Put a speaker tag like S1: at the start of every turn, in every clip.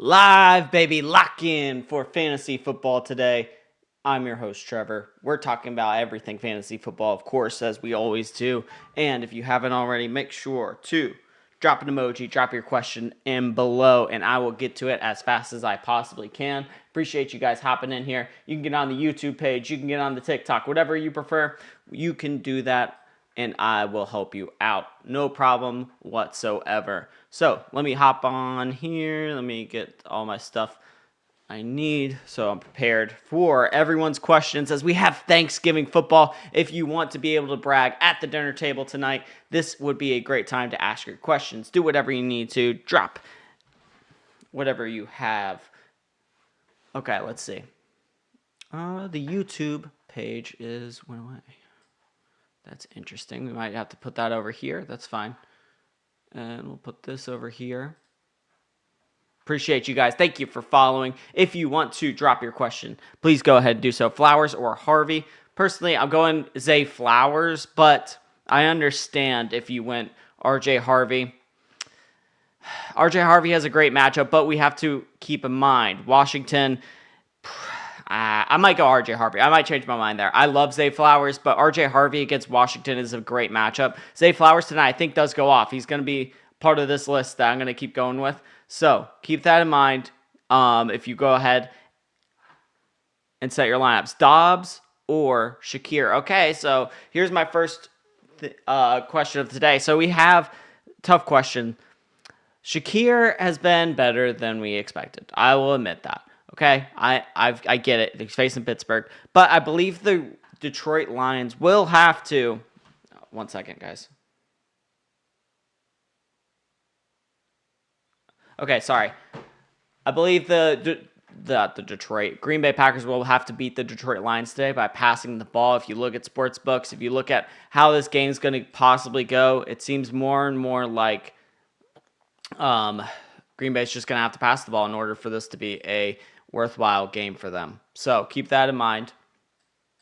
S1: Live, baby, lock in for fantasy football today. I'm your host, Trevor. We're talking about everything fantasy football, of course, as we always do. And if you haven't already, make sure to drop an emoji, drop your question in below, and I will get to it as fast as I possibly can. Appreciate you guys hopping in here. You can get on the YouTube page, you can get on the TikTok, whatever you prefer. You can do that, and I will help you out. No problem whatsoever. So let me hop on here. Let me get all my stuff I need so I'm prepared for everyone's questions as we have Thanksgiving football. If you want to be able to brag at the dinner table tonight, this would be a great time to ask your questions. Do whatever you need to. Drop whatever you have. Okay, let's see. The YouTube page is went away. That's interesting. We might have to put that over here. That's fine. And we'll put this over here. Appreciate you guys. Thank you for following. If you want to drop your question, please go ahead and do so. Flowers or Harvey. Personally, I'm going Zay Flowers, but I understand if you went RJ Harvey. RJ Harvey has a great matchup, but we have to keep in mind, Washington, I might go RJ Harvey. I might change my mind there. I love Zay Flowers, but RJ Harvey against Washington is a great matchup. Zay Flowers tonight, I think, does go off. He's going to be part of this list that I'm going to keep going with. So keep that in mind if you go ahead and set your lineups. Dobbs or Shakir. Okay, so here's my first question of today. So we have tough question. Shakir has been better than we expected. I will admit that. Okay, I get it. He's facing Pittsburgh. But I believe the Detroit Lions will have to... One second, guys. Okay, sorry. I believe the Detroit Green Bay Packers will have to beat the Detroit Lions today by passing the ball. If you look at sports books, if you look at how this game is going to possibly go, it seems more and more like Green Bay is just going to have to pass the ball in order for this to be a worthwhile game for them. So keep that in mind.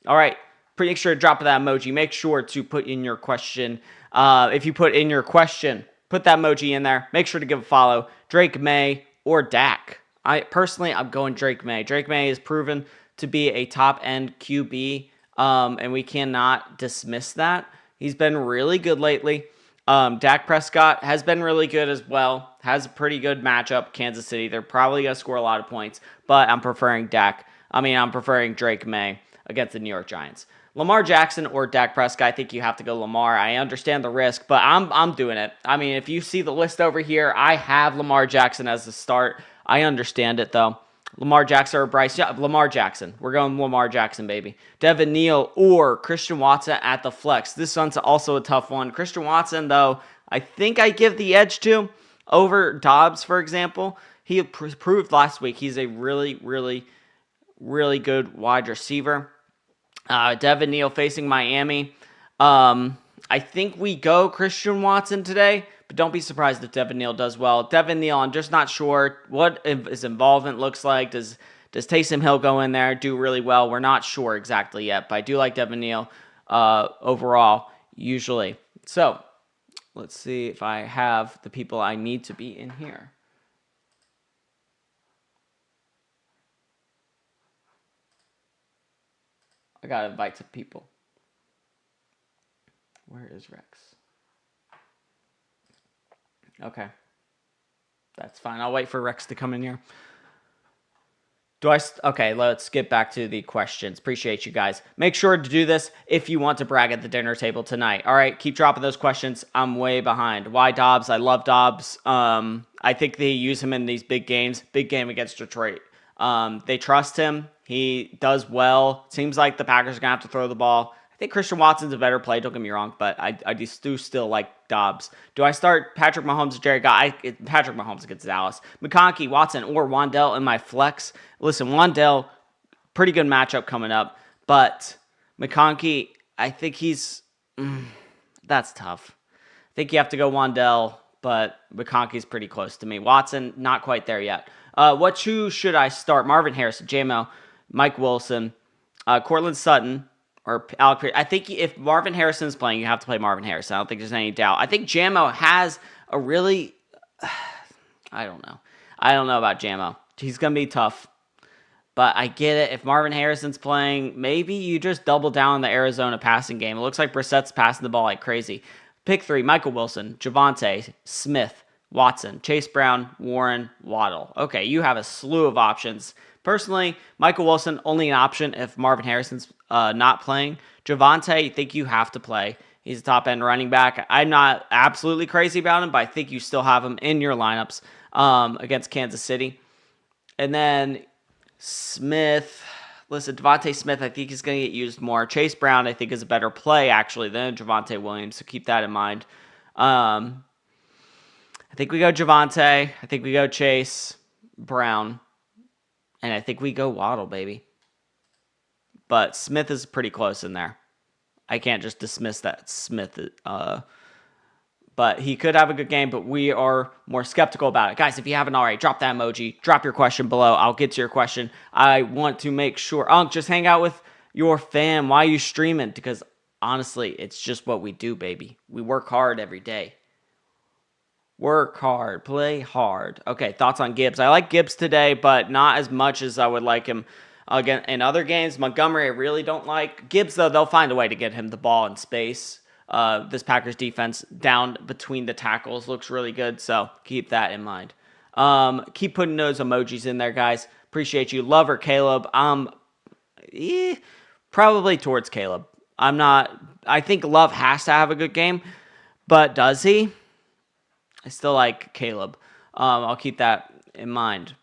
S1: All right, make sure to drop that emoji. Make sure to put in your question. If you put in your question, put that emoji in there. Make sure to give a follow. Drake May or Dak. I'm going Drake May. Drake May is proven to be a top-end QB, and we cannot dismiss that. He's been really good lately. Dak Prescott has been really good as well. Has a pretty good matchup, Kansas City. They're probably going to score a lot of points, but I'm preferring Drake May against the New York Giants. Lamar Jackson or Dak Prescott, I think you have to go Lamar. I understand the risk, but I'm doing it. I mean, if you see the list over here, I have Lamar Jackson as the start. I understand it, though. Lamar Jackson or Bryce? Yeah, Lamar Jackson. We're going Lamar Jackson, baby. Devin Neal or Christian Watson at the flex. This one's also a tough one. Christian Watson, though, I think I give the edge to over Dobbs, for example. He proved last week he's a really, really, really good wide receiver. Devin Neal facing Miami. I think we go Christian Watson today, but don't be surprised if Devin Neal does well. Devin Neal, I'm just not sure what his involvement looks like. Does Taysom Hill go in there, do really well? We're not sure exactly yet, but I do like Devin Neal overall, usually. So let's see if I have the people I need to be in here. I got to invite some people. Where is Rex? Okay. That's fine. I'll wait for Rex to come in here. Okay, let's get back to the questions. Appreciate you guys. Make sure to do this if you want to brag at the dinner table tonight. All right, keep dropping those questions. I'm way behind. Why Dobbs? I love Dobbs. I think they use him in these big games. Big game against Detroit. They trust him. He does well. Seems like the Packers are going to have to throw the ball. I think Christian Watson's a better play. Don't get me wrong, but I do still like Dobbs. Do I start Patrick Mahomes or Jared Goff? Patrick Mahomes against Dallas. McConkey, Watson, or Wandell in my flex. Listen, Wandell, pretty good matchup coming up, but McConkey, I think that's tough. I think you have to go Wandell, but McConkey's pretty close to me. Watson, not quite there yet. Who should I start? Marvin Harrison, JMO, Mike Wilson, Cortland Sutton, or Alec Pierce. I think if Marvin Harrison is playing, you have to play Marvin Harrison. I don't think there's any doubt. I think JMO has a really... I don't know. I don't know about Jamo. He's going to be tough. But I get it. If Marvin Harrison's playing, maybe you just double down on the Arizona passing game. It looks like Brissett's passing the ball like crazy. Pick 3, Michael Wilson, Javonte, Smith, Watson, Chase Brown, Warren, Waddle. Okay, you have a slew of options. Personally, Michael Wilson, only an option if Marvin Harrison's not playing. Javonte, I think you have to play. He's a top-end running back. I'm not absolutely crazy about him, but I think you still have him in your lineups against Kansas City. And then Smith, listen, Devontae Smith, I think he's going to get used more. Chase Brown, I think, is a better play, actually, than Javonte Williams, so keep that in mind. I think we go Javonte. I think we go Chase Brown. And I think we go Waddle, baby. But Smith is pretty close in there. I can't just dismiss that Smith. But he could have a good game, but we are more skeptical about it. Guys, if you haven't already, drop that emoji. Drop your question below. I'll get to your question. I want to make sure. Just hang out with your fam while you streaming, because honestly, it's just what we do, baby. We work hard every day. Work hard. Play hard. Okay, thoughts on Gibbs. I like Gibbs today, but not as much as I would like him again in other games. Montgomery, I really don't like. Gibbs, though, they'll find a way to get him the ball in space. This Packers defense down between the tackles looks really good, so keep that in mind. Keep putting those emojis in there, guys. Appreciate you. Love or Caleb? Probably towards Caleb. I think Love has to have a good game, but does he? I still like Caleb. I'll keep that in mind.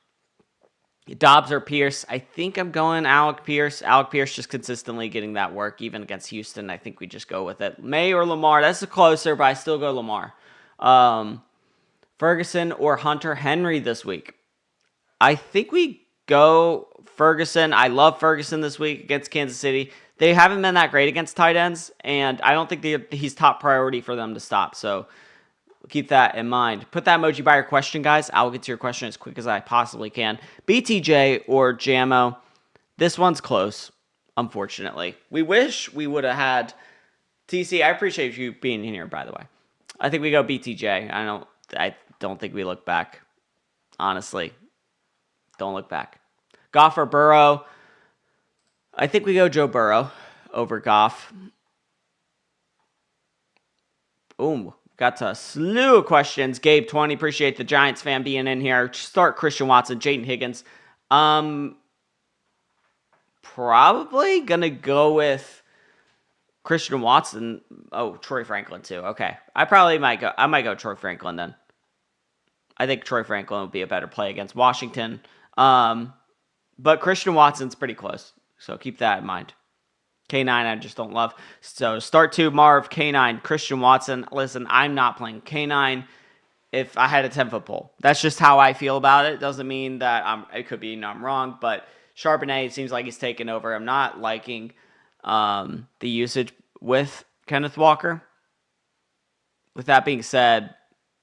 S1: Dobbs or Pierce? I think I'm going Alec Pierce. Alec Pierce just consistently getting that work, even against Houston. I think we just go with it. May or Lamar? That's closer, but I still go Lamar. Ferguson or Hunter Henry this week? I think we go Ferguson. I love Ferguson this week against Kansas City. They haven't been that great against tight ends, and I don't think he's top priority for them to stop. So keep that in mind. Put that emoji by your question, guys. I'll get to your question as quick as I possibly can. BTJ or Jamo? This one's close, unfortunately. We wish we would have had TC. I appreciate you being in here, by the way. I think we go BTJ. I don't think we look back. Honestly, don't look back. Goff or Burrow? I think we go Joe Burrow over Goff. Boom. Got to a slew of questions. Gabe 20, appreciate the Giants fan being in here. Start Christian Watson, Jaden Higgins. Probably gonna go with Christian Watson. Oh, Troy Franklin too. Okay, I might go Troy Franklin then. I think Troy Franklin would be a better play against Washington. But Christian Watson's pretty close, so keep that in mind. K9, I just don't love. So start 2, Marv, K9, Christian Watson. Listen, I'm not playing K9 if I had a 10-foot pole. That's just how I feel about it. Doesn't mean that it could be I'm wrong, but Charbonnet, it seems like he's taken over. I'm not liking the usage with Kenneth Walker. With that being said,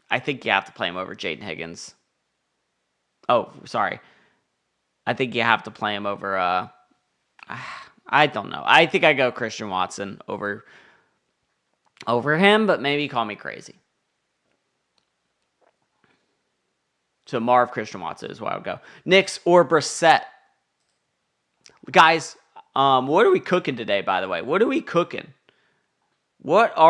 S1: I think you have to play him over Jaden Higgins. Oh, sorry. I think you have to play him over... I don't know. I think I go Christian Watson over him, but maybe call me crazy. So Marv, Christian Watson is where I would go. Knicks or Brissett? Guys, what are we cooking today, by the way? What are we cooking? Brissett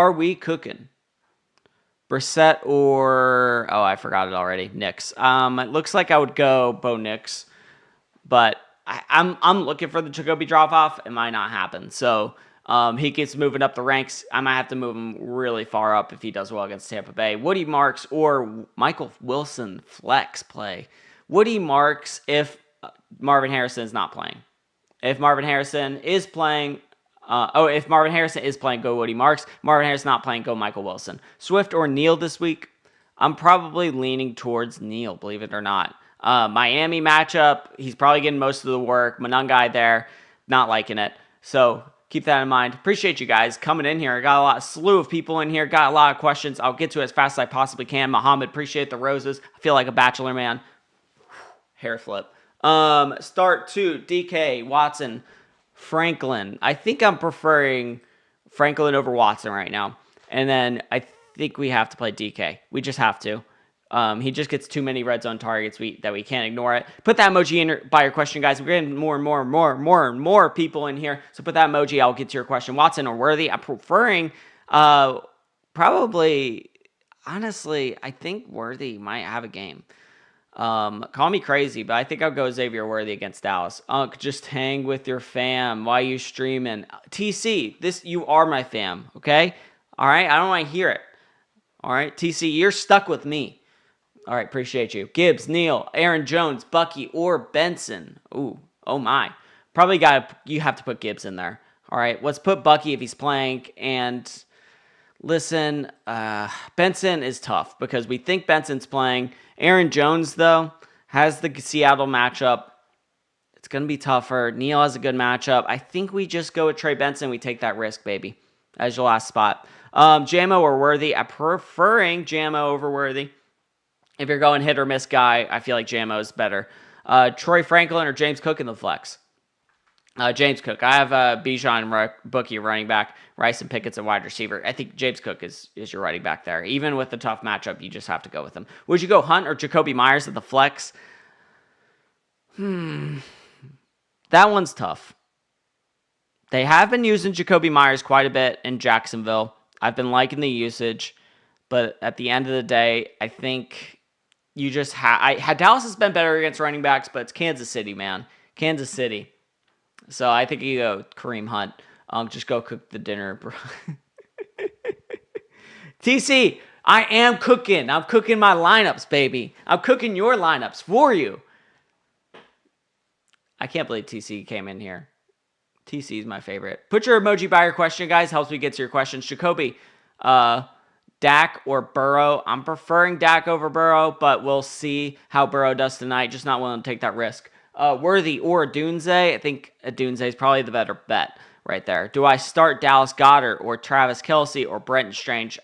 S1: or... Oh, I forgot it already. Knicks. It looks like I would go Bo Nix, but... I'm looking for the Jacoby drop-off. It might not happen. So he keeps moving up the ranks. I might have to move him really far up if he does well against Tampa Bay. Woody Marks or Michael Wilson flex play. Woody Marks if Marvin Harrison is not playing. If Marvin Harrison is playing... if Marvin Harrison is playing, go Woody Marks. Marvin Harrison not playing, go Michael Wilson. Swift or Neal this week? I'm probably leaning towards Neal, believe it or not. Miami matchup, he's probably getting most of the work. Monangai there, not liking it. So keep that in mind. Appreciate you guys coming in here. I got a slew of people in here. Got a lot of questions. I'll get to it as fast as I possibly can. Muhammad, appreciate the roses. I feel like a bachelor man. Hair flip. Start 2, DK, Watson, Franklin. I think I'm preferring Franklin over Watson right now. And then I think we have to play DK. We just have to. He just gets too many red zone targets that we can't ignore it. Put that emoji in by your question, guys. We're getting more and more people in here. So put that emoji. I'll get to your question. Watson or Worthy? I'm preferring probably, honestly, I think Worthy might have a game. Call me crazy, but I think I'll go Xavier Worthy against Dallas. Just hang with your fam. Why you streaming? TC, you are my fam, okay? All right? I don't want to hear it. All right? TC, you're stuck with me. All right, appreciate you. Gibbs, Neal, Aaron Jones, Bucky, or Benson. Ooh, oh my. Probably you have to put Gibbs in there. All right, let's put Bucky if he's playing. And listen, Benson is tough because we think Benson's playing. Aaron Jones, though, has the Seattle matchup. It's going to be tougher. Neal has a good matchup. I think we just go with Trey Benson. We take that risk, baby, as your last spot. JMO or Worthy? I'm preferring JMO over Worthy. If you're going hit or miss guy, I feel like JMO is better. Troy Franklin or James Cook in the flex? James Cook. I have Bijan Bookie running back, Rice and Pickett's a wide receiver. I think James Cook is your running back there. Even with the tough matchup, you just have to go with him. Would you go Hunt or Jacoby Myers at the flex? That one's tough. They have been using Jacoby Myers quite a bit in Jacksonville. I've been liking the usage, but at the end of the day, I think you just Dallas has been better against running backs, but it's Kansas City, man. Kansas City. So I think you go Kareem Hunt. Just go cook the dinner, bro. TC, I am cooking. I'm cooking my lineups, baby. I'm cooking your lineups for you. I can't believe TC came in here. TC is my favorite. Put your emoji by your question, guys. Helps me get to your questions. Jacoby, Dak or Burrow? I'm preferring Dak over Burrow, but we'll see how Burrow does tonight. Just not willing to take that risk. Worthy or Dunze? I think Dunze is probably the better bet right there. Do I start Dallas Goedert or Travis Kelce or Brenton Strange?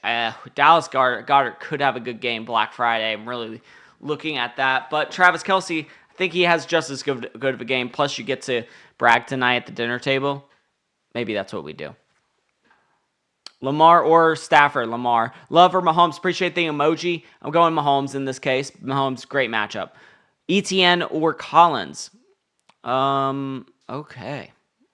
S1: Dallas Goedert could have a good game Black Friday. I'm really looking at that. But Travis Kelce, I think he has just as good of a game. Plus, you get to brag tonight at the dinner table. Maybe that's what we do. Lamar or Stafford? Lamar. Love or Mahomes? Appreciate the emoji. I'm going Mahomes in this case. Mahomes, great matchup. ETN or Collins? Okay.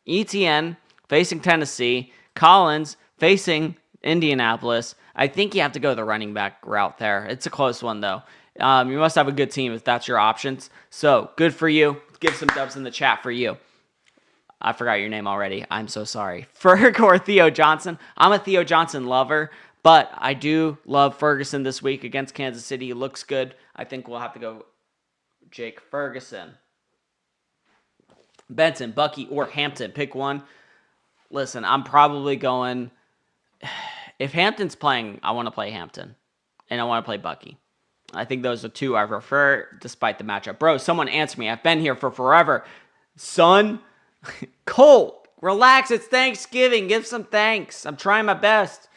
S1: ETN facing Tennessee. Collins facing Indianapolis. I think you have to go the running back route there. It's a close one, though. You must have a good team if that's your options. So, good for you. Give some dubs in the chat for you. I forgot your name already. I'm so sorry. Ferg or Theo Johnson? I'm a Theo Johnson lover, but I do love Ferguson this week against Kansas City. He looks good. I think we'll have to go Jake Ferguson. Benson, Bucky, or Hampton. Pick one. Listen, I'm probably going... If Hampton's playing, I want to play Hampton. And I want to play Bucky. I think those are two I prefer, despite the matchup. Bro, someone answer me. I've been here for forever. Son, Colt, relax. It's Thanksgiving. Give some thanks. I'm trying my best.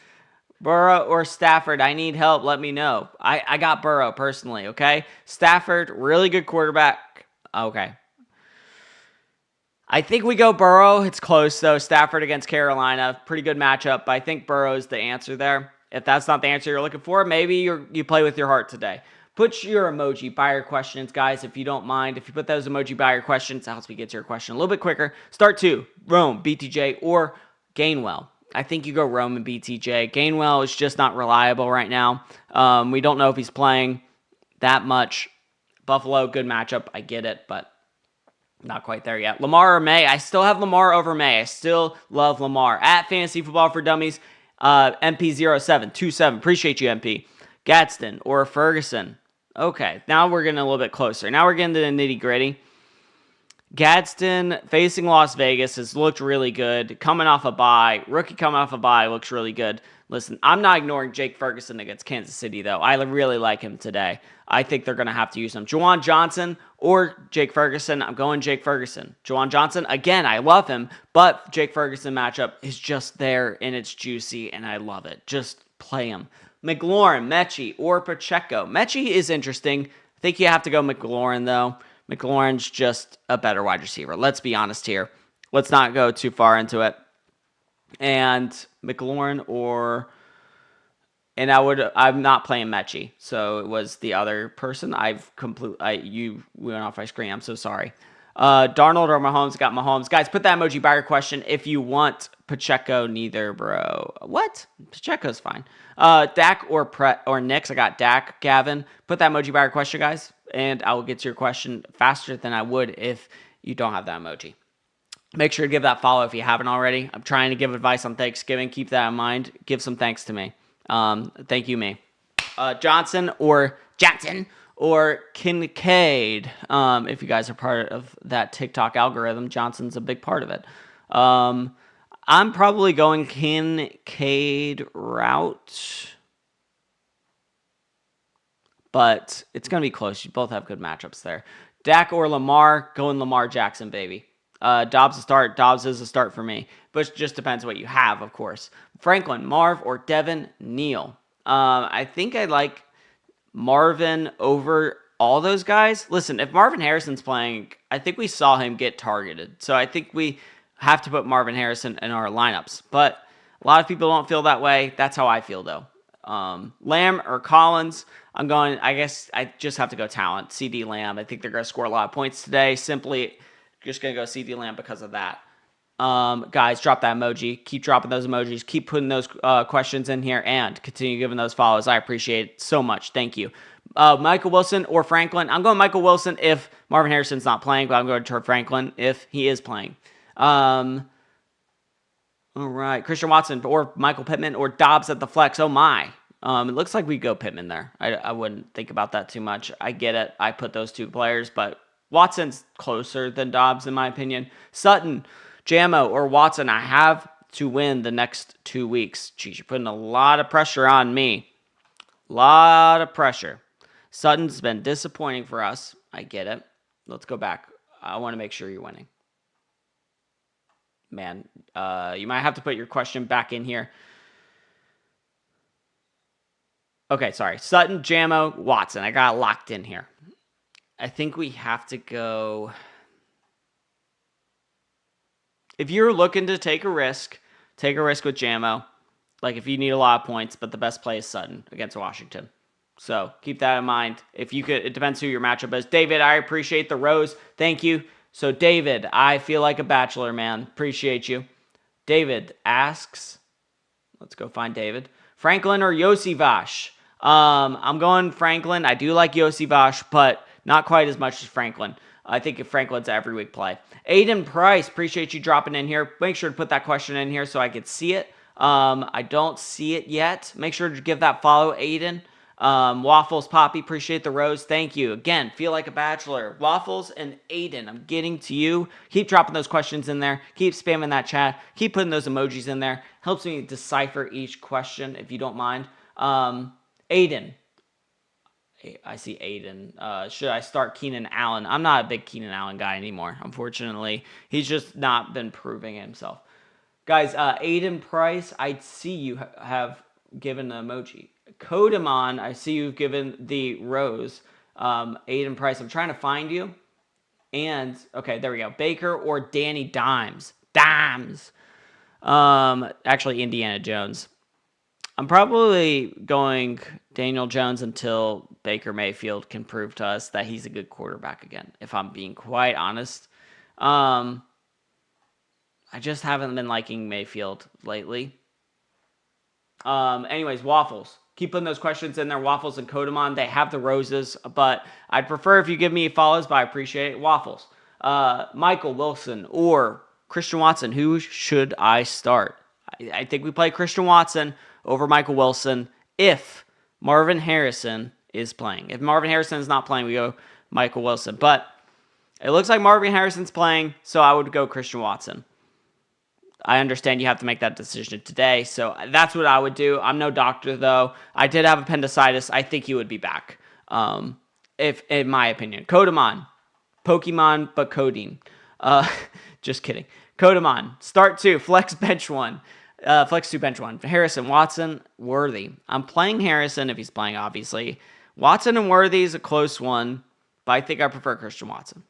S1: Burrow or Stafford, I need help. Let me know. I got Burrow personally, okay? Stafford, really good quarterback. Okay. I think we go Burrow. It's close, though. Stafford against Carolina. Pretty good matchup, but I think Burrow's the answer there. If that's not the answer you're looking for, maybe you play with your heart today. Put your emoji by your questions, guys, if you don't mind. If you put those emoji by your questions, that helps me get to your question a little bit quicker. Start 2, Rome, BTJ, or Gainwell. I think you go Rome and BTJ. Gainwell is just not reliable right now. We don't know if he's playing that much. Buffalo, good matchup. I get it, but not quite there yet. Lamar or May? I still have Lamar over May. I still love Lamar. At Fantasy Football for Dummies, MP0727. Appreciate you, MP. Gadsden or Ferguson? Okay, now we're getting a little bit closer. Now we're getting to the nitty-gritty. Gadsden facing Las Vegas has looked really good. Coming off a bye. Rookie coming off a bye looks really good. Listen, I'm not ignoring Jake Ferguson against Kansas City, though. I really like him today. I think they're going to have to use him. Juwan Johnson or Jake Ferguson? I'm going Jake Ferguson. Juwan Johnson, again, I love him, but Jake Ferguson matchup is just there, and it's juicy, and I love it. Just play him. McLaurin, Mechie, or Pacheco? Mechie is interesting. I think you have to go McLaurin, though. McLaurin's just a better wide receiver. Let's be honest here. Let's not go too far into it. And McLaurin or And I'm not playing Mechie, so it was the other person. You went off my screen. I'm so sorry. Darnold or Mahomes? Got Mahomes. Guys, put that emoji by your question if you want Pacheco. Neither, bro. What? Pacheco's fine. Dak or Knicks? I got Dak. Gavin, put that emoji by your question, guys, and I will get to your question faster than I would if you don't have that emoji. Make sure to give that follow if you haven't already. I'm trying to give advice on Thanksgiving. Keep that in mind. Give some thanks to me. Thank you, me. Johnson or Kincaid. If you guys are part of that TikTok algorithm, Johnson's a big part of it. I'm probably going Kincaid route, but it's going to be close. You both have good matchups there. Dak or Lamar? Going Lamar Jackson, baby. Dobbs a start. Dobbs is a start for me, but it just depends what you have, of course. Franklin, Marv, or Devin Neal? I think I like Marvin over all those guys. Listen, if Marvin Harrison's playing, I think we saw him get targeted. So I think we have to put Marvin Harrison in our lineups. But a lot of people don't feel that way. That's how I feel, though. Lamb or Collins? I guess I just have to go talent. CD Lamb. I think they're going to score a lot of points today. Simply just going to go CD Lamb because of that. Guys, drop that emoji. Keep dropping those emojis. Keep putting those questions in here and continue giving those follows. I appreciate it so much. Thank you. Michael Wilson or Franklin? I'm going Michael Wilson if Marvin Harrison's not playing, but I'm going to Franklin if he is playing. All right. Christian Watson or Michael Pittman or Dobbs at the flex. Oh, my. It looks like we go Pittman there. I wouldn't think about that too much. I get it. I put those two players, but Watson's closer than Dobbs in my opinion. Sutton, Jamo, or Watson? I have to win the next 2 weeks. Geez, you're putting a lot of pressure on me. A lot of pressure. Sutton's been disappointing for us. I get it. Let's go back. I want to make sure you're winning. Man, you might have to put your question back in here. Okay, sorry. Sutton, Jamo, Watson. I got locked in here. I think we have to go... If you're looking to take a risk with Jamo. Like if you need a lot of points, but the best play is Sutton against Washington. So keep that in mind. If you could, it depends who your matchup is. David, I appreciate the rose. Thank you. So David, I feel like a bachelor, man. Appreciate you. David asks, let's go find David. Franklin or Yosivash? I'm going Franklin. I do like Yosivash, but not quite as much as Franklin. I think if Franklin's an every week play. Aiden Price, appreciate you dropping in here. Make sure to put that question in here so I could see it. I don't see it yet. Make sure to give that follow, Aiden. Waffles, Poppy, appreciate the rose. Thank you. Again, feel like a bachelor. Waffles and Aiden, I'm getting to you. Keep dropping those questions in there. Keep spamming that chat. Keep putting those emojis in there. Helps me decipher each question if you don't mind. Aiden. I see Aiden. Should I start Keenan Allen? I'm not a big Keenan Allen guy anymore, unfortunately. He's just not been proving himself. Guys, Aiden Price, I see you have given an emoji. Kodamon, I see you've given the rose. Aiden Price, I'm trying to find you. And, okay, there we go. Baker or Danny Dimes? Dimes. Actually, Indiana Jones. I'm probably going Daniel Jones until Baker Mayfield can prove to us that he's a good quarterback again, if I'm being quite honest. I just haven't been liking Mayfield lately. Anyways, Waffles. Keep putting those questions in there. Waffles and Kodamon, they have the roses, but I'd prefer if you give me follows, but I appreciate it. Waffles. Michael Wilson or Christian Watson. Who should I start? I think we play Christian Watson over Michael Wilson if Marvin Harrison is playing. If Marvin Harrison is not playing, we go Michael Wilson. But it looks like Marvin Harrison's playing, so I would go Christian Watson. I understand you have to make that decision today, so that's what I would do. I'm no doctor, though. I did have appendicitis. I think he would be back, if in my opinion. Kodamon. Pokemon, but codeine. Just kidding. Kodamon. Start 2. Flex bench 1. Flex 2, bench 1. Harrison, Watson, Worthy. I'm playing Harrison if he's playing, obviously. Watson and Worthy is a close one, but I think I prefer Christian Watson.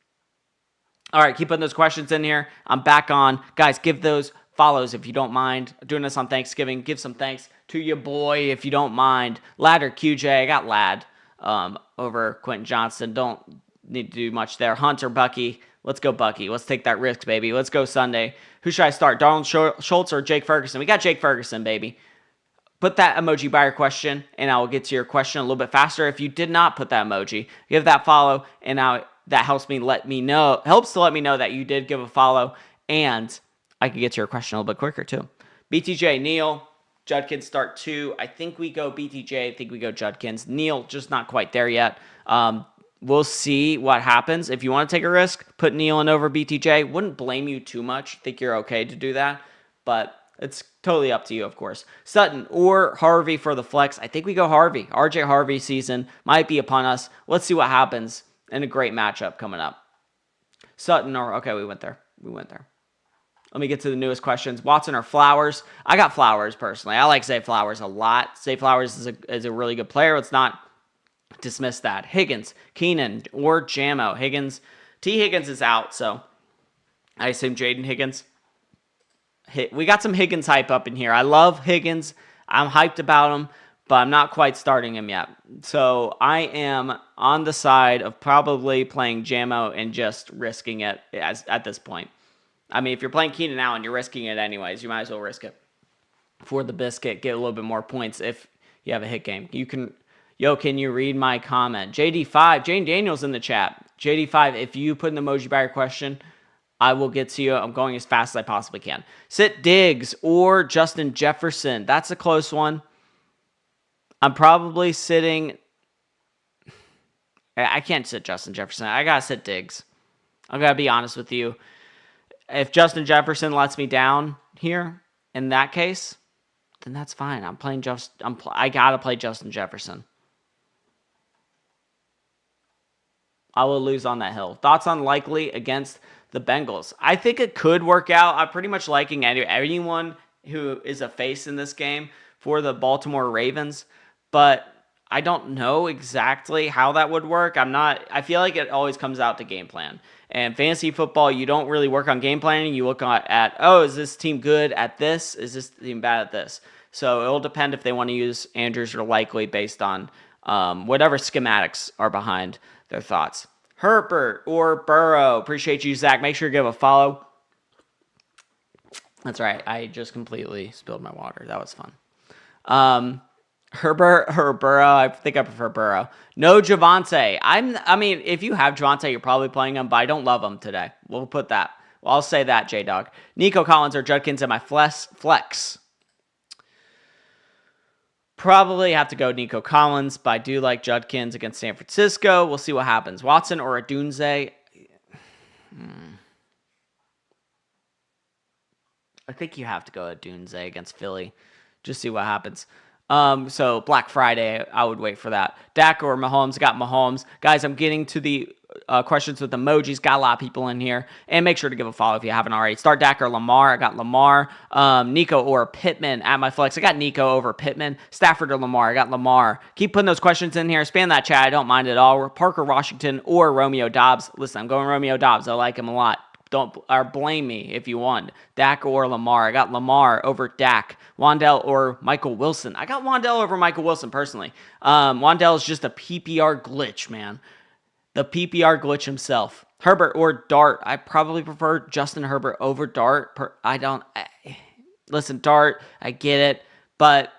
S1: All right, keep putting those questions in here. I'm back on. Guys, give those follows if you don't mind. Doing this on Thanksgiving. Give some thanks to your boy if you don't mind. Ladder QJ. I got Lad over Quentin Johnston. Don't need to do much there. Hunter Bucky. Let's go Bucky. Let's take that risk, baby. Let's go Sunday. Who should I start? Donald Schultz or Jake Ferguson? We got Jake Ferguson, baby. Put that emoji by your question, and I will get to your question a little bit faster. If you did not put that emoji, give that follow, and now that helps to let me know that you did give a follow, and I can get to your question a little bit quicker too. BTJ, Neil, Judkins start 2. I think we go BTJ. I think we go Judkins. Neil, just not quite there yet. We'll see what happens. If you want to take a risk, put Neil in over BTJ. Wouldn't blame you too much. I think you're okay to do that, but it's totally up to you, of course. Sutton or Harvey for the flex. I think we go Harvey. RJ Harvey season might be upon us. Let's see what happens in a great matchup coming up. Sutton or, okay, we went there. Let me get to the newest questions. Watson or Flowers? I got Flowers personally. I like Zay Flowers a lot. Zay Flowers is a really good player. Let's not dismiss that. Higgins, Keenan, or Jamo. T. Higgins is out, so I assume Jaden Higgins. We got some Higgins hype up in here. I love Higgins. I'm hyped about him, but I'm not quite starting him yet. So I am on the side of probably playing Jamo and just risking it at this point. I mean, if you're playing Keenan now and you're risking it anyways, you might as well risk it for the biscuit. Get a little bit more points if you have a hit game. Can you read my comment? JD5, Jane Daniels in the chat. JD5, if you put an emoji by your question, I will get to you. I'm going as fast as I possibly can. Sit Diggs or Justin Jefferson. That's a close one. I'm probably sitting. I can't sit Justin Jefferson. I got to sit Diggs. I'm going to be honest with you. If Justin Jefferson lets me down here, in that case, then that's fine. I got to play Justin Jefferson. I will lose on that hill. Thoughts on likely against the Bengals? I think it could work out. I'm pretty much liking anyone who is a face in this game for the Baltimore Ravens, but I don't know exactly how that would work. I feel like it always comes out to game plan. And fantasy football, you don't really work on game planning. You look at, is this team good at this? Is this team bad at this? So it'll depend if they want to use Andrews or likely based on whatever schematics are behind their thoughts. Herbert or Burrow. Appreciate you, Zach. Make sure to give a follow. That's right. I just completely spilled my water. That was fun. Herbert or Burrow. I think I prefer Burrow. No Javonte. I mean, if you have Javonte, you're probably playing him, but I don't love him today. We'll put that. Well, I'll say that, J-Dog. Nico Collins or Judkins in my flex. Probably have to go Nico Collins, but I do like Judkins against San Francisco. We'll see what happens. Watson or Adunze. I think you have to go Adunze against Philly. Just see what happens. So Black Friday, I would wait for that. Dak or Mahomes? Got Mahomes. Guys, I'm getting to the questions with emojis. Got a lot of people in here. And make sure to give a follow if you haven't already. Start Dak or Lamar. I got Lamar. Nico or Pittman at my flex. I got Nico over Pittman. Stafford or Lamar. I got Lamar. Keep putting those questions in here. Spam that chat. I don't mind at all. Parker Washington or Romeo Dobbs. Listen, I'm going Romeo Dobbs. I like him a lot. Don't blame me if you want. Dak or Lamar. I got Lamar over Dak. Wandell or Michael Wilson. I got Wandell over Michael Wilson personally. Wandell is just a PPR glitch, man. The PPR glitch himself. Herbert or Dart. I probably prefer Justin Herbert over Dart. Listen, Dart, I get it, but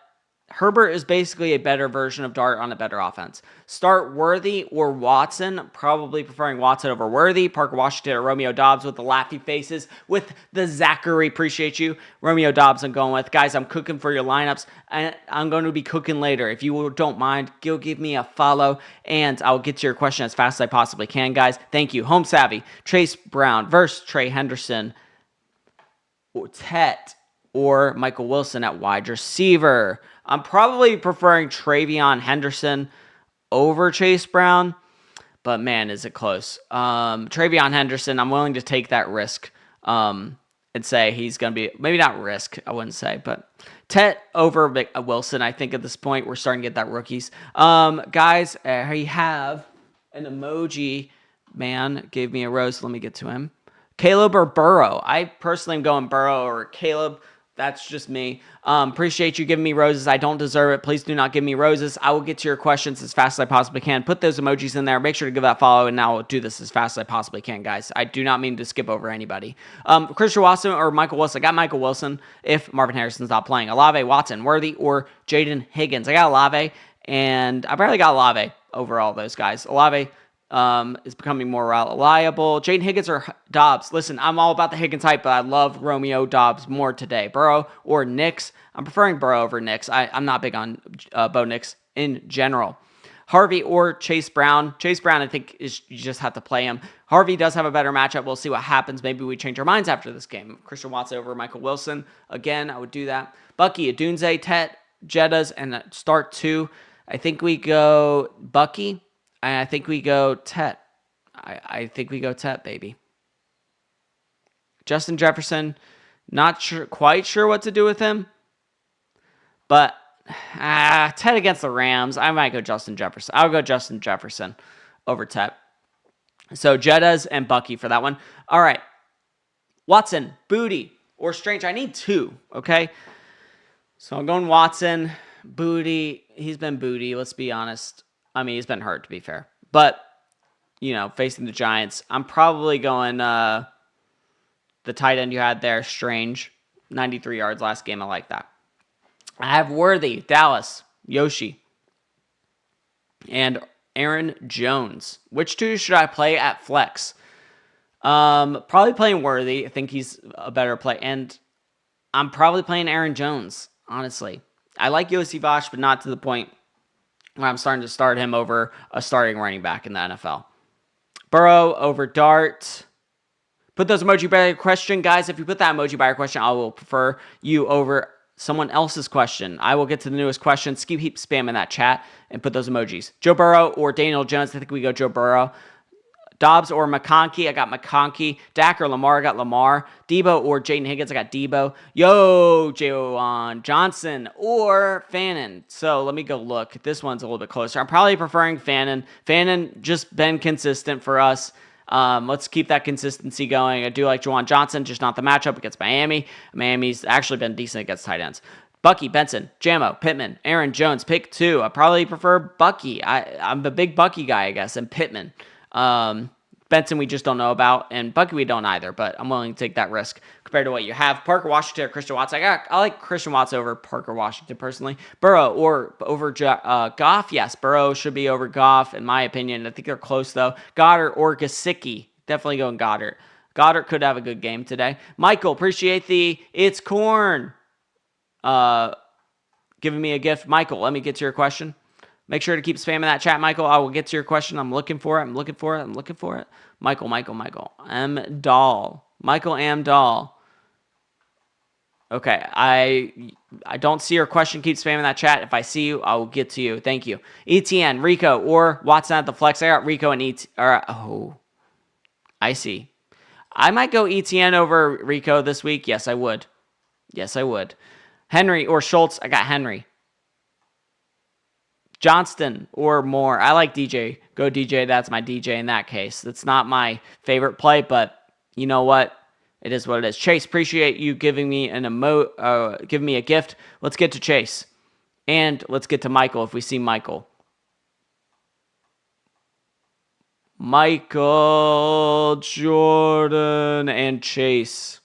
S1: Herbert is basically a better version of Dart on a better offense. Start Worthy or Watson. Probably preferring Watson over Worthy. Parker Washington or Romeo Dobbs with the laughy faces. With the Zachary, appreciate you. Romeo Dobbs I'm going with. Guys, I'm cooking for your lineups. And I'm going to be cooking later. If you don't mind, go give me a follow. And I'll get to your question as fast as I possibly can, guys. Thank you. Home Savvy. Chase Brown versus Trey Henderson. Tet or Michael Wilson at wide receiver. I'm probably preferring Travion Henderson over Chase Brown, but man, is it close. Travion Henderson, I'm willing to take that risk and say he's going to be, maybe not risk, I wouldn't say, but Tet over Wilson, I think at this point, we're starting to get that rookies. Guys, here you have an emoji. Man gave me a rose. Let me get to him. Caleb or Burrow? I personally am going Burrow or Caleb. That's just me. Appreciate you giving me roses. I don't deserve it. Please do not give me roses. I will get to your questions as fast as I possibly can. Put those emojis in there. Make sure to give that follow, and I'll do this as fast as I possibly can, guys. I do not mean to skip over anybody. Christian Watson or Michael Wilson? I got Michael Wilson if Marvin Harrison's not playing. Olave, Watson, Worthy, or Jaden Higgins? I got Olave, and I probably got Olave over all those guys. Olave is becoming more reliable. Jaden Higgins or Dobbs? Listen, I'm all about the Higgins hype, but I love Romeo Dobbs more today. Burrow or Nix? I'm preferring Burrow over Nix. I'm not big on Bo Nix in general. Harvey or Chase Brown? Chase Brown, I think, you just have to play him. Harvey does have a better matchup. We'll see what happens. Maybe we change our minds after this game. Christian Watson over Michael Wilson. Again, I would do that. Bucky, Adunze, Tet, Jettas, and start 2. I think we go Bucky. I think we go Tet. I think we go Tet, baby. Justin Jefferson, not quite sure what to do with him. But Tet against the Rams, I might go Justin Jefferson. I'll go Justin Jefferson over Tet. So Jettas and Bucky for that one. All right. Watson, Booty, or Strange. I need 2, okay? So I'm going Watson, Booty. He's been Booty, let's be honest. I mean, he's been hurt, to be fair. But, facing the Giants, I'm probably going the tight end you had there, Strange. 93 yards last game. I like that. I have Worthy, Dallas, Yoshi, and Aaron Jones. Which 2 should I play at flex? Probably playing Worthy. I think he's a better play. And I'm probably playing Aaron Jones, honestly. I like Yossi Vosh, but not to the point where I'm starting to start him over a starting running back in the NFL. Burrow over Dart. Put those emoji by your question. Guys, if you put that emoji by your question, I will prefer you over someone else's question. I will get to the newest questions. Keep spamming that chat and put those emojis. Joe Burrow or Daniel Jones. I think we go Joe Burrow. Dobbs or McConkey. I got McConkey. Dak or Lamar. I got Lamar. Debo or Jaden Higgins. I got Debo. Yo, Jawan Johnson or Fannin. So let me go look. This one's a little bit closer. I'm probably preferring Fannin. Fannin just been consistent for us. Let's keep that consistency going. I do like Jawan Johnson, just not the matchup against Miami. Miami's actually been decent against tight ends. Bucky, Benson, Jamo, Pittman, Aaron Jones. Pick 2. I probably prefer Bucky. I'm the big Bucky guy, I guess, and Pittman. Benson we just don't know about, and Bucky we don't either, but I'm willing to take that risk compared to what you have. Parker Washington or Christian Watson. I like Christian Watson over Parker Washington personally. Burrow or over Goff. Yes, Burrow should be over Goff in my opinion. I think they're close though. Goddard or Gesicki. Definitely going Goddard. Goddard could have a good game today. Michael, appreciate it's corn. Giving me a gift. Michael, let me get to your question. Make sure to keep spamming that chat, Michael. I will get to your question. I'm looking for it. Michael. M. Dahl. Michael M. Dahl. Okay, I don't see your question. Keep spamming that chat. If I see you, I will get to you. Thank you. ETN, Rico, or Watson at the flex. I got Rico and ETN. I see. I might go ETN over Rico this week. Yes, I would. Henry or Schultz. I got Henry. Johnston or Moore. I like DJ. Go DJ. That's my DJ in that case. That's not my favorite play, but you know what? It is what it is. Chase, appreciate you giving me giving me a gift. Let's get to Chase. And let's get to Michael if we see Michael. Michael, Jordan, and Chase.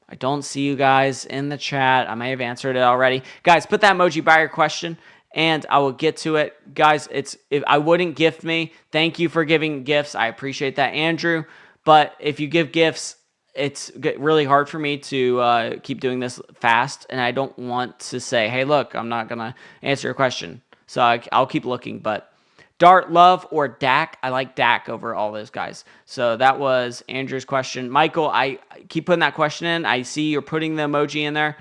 S1: I don't see you guys in the chat. I may have answered it already. Guys, put that emoji by your question, and I will get to it. Guys, if I wouldn't gift me, thank you for giving gifts. I appreciate that, Andrew. But if you give gifts, it's really hard for me to keep doing this fast, and I don't want to say, hey, look, I'm not going to answer your question. So I'll keep looking, but Dart, Love, or Dak? I like Dak over all those guys. So that was Andrew's question. Michael, I keep putting that question in. I see you're putting the emoji in there.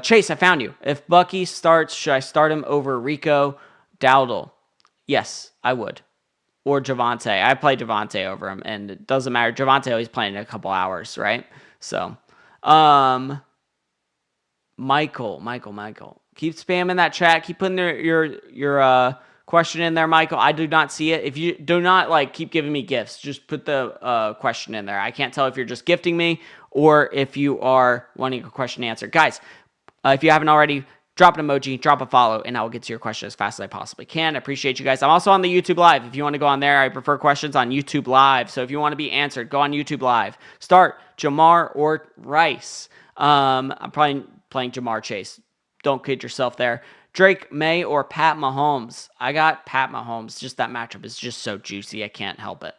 S1: Chase, I found you. If Bucky starts, should I start him over Rico Dowdle? Yes, I would. Or Javonte. I play Javonte over him, and it doesn't matter. Javonte always playing in a couple hours, right? So, Michael. Keep spamming that chat. Keep putting your question in there, Michael. I do not see it. If you do not keep giving me gifts, just put the question in there. I can't tell if you're just gifting me or if you are wanting a question answered. Guys, if you haven't already, drop an emoji, drop a follow, and I will get to your question as fast as I possibly can. I appreciate you guys. I'm also on the YouTube Live. If you want to go on there, I prefer questions on YouTube Live. So if you want to be answered, go on YouTube Live. Start Jamar or Rice. I'm probably playing Jamar Chase. Don't kid yourself there. Drake May or Pat Mahomes. I got Pat Mahomes. Just that matchup is just so juicy. I can't help it.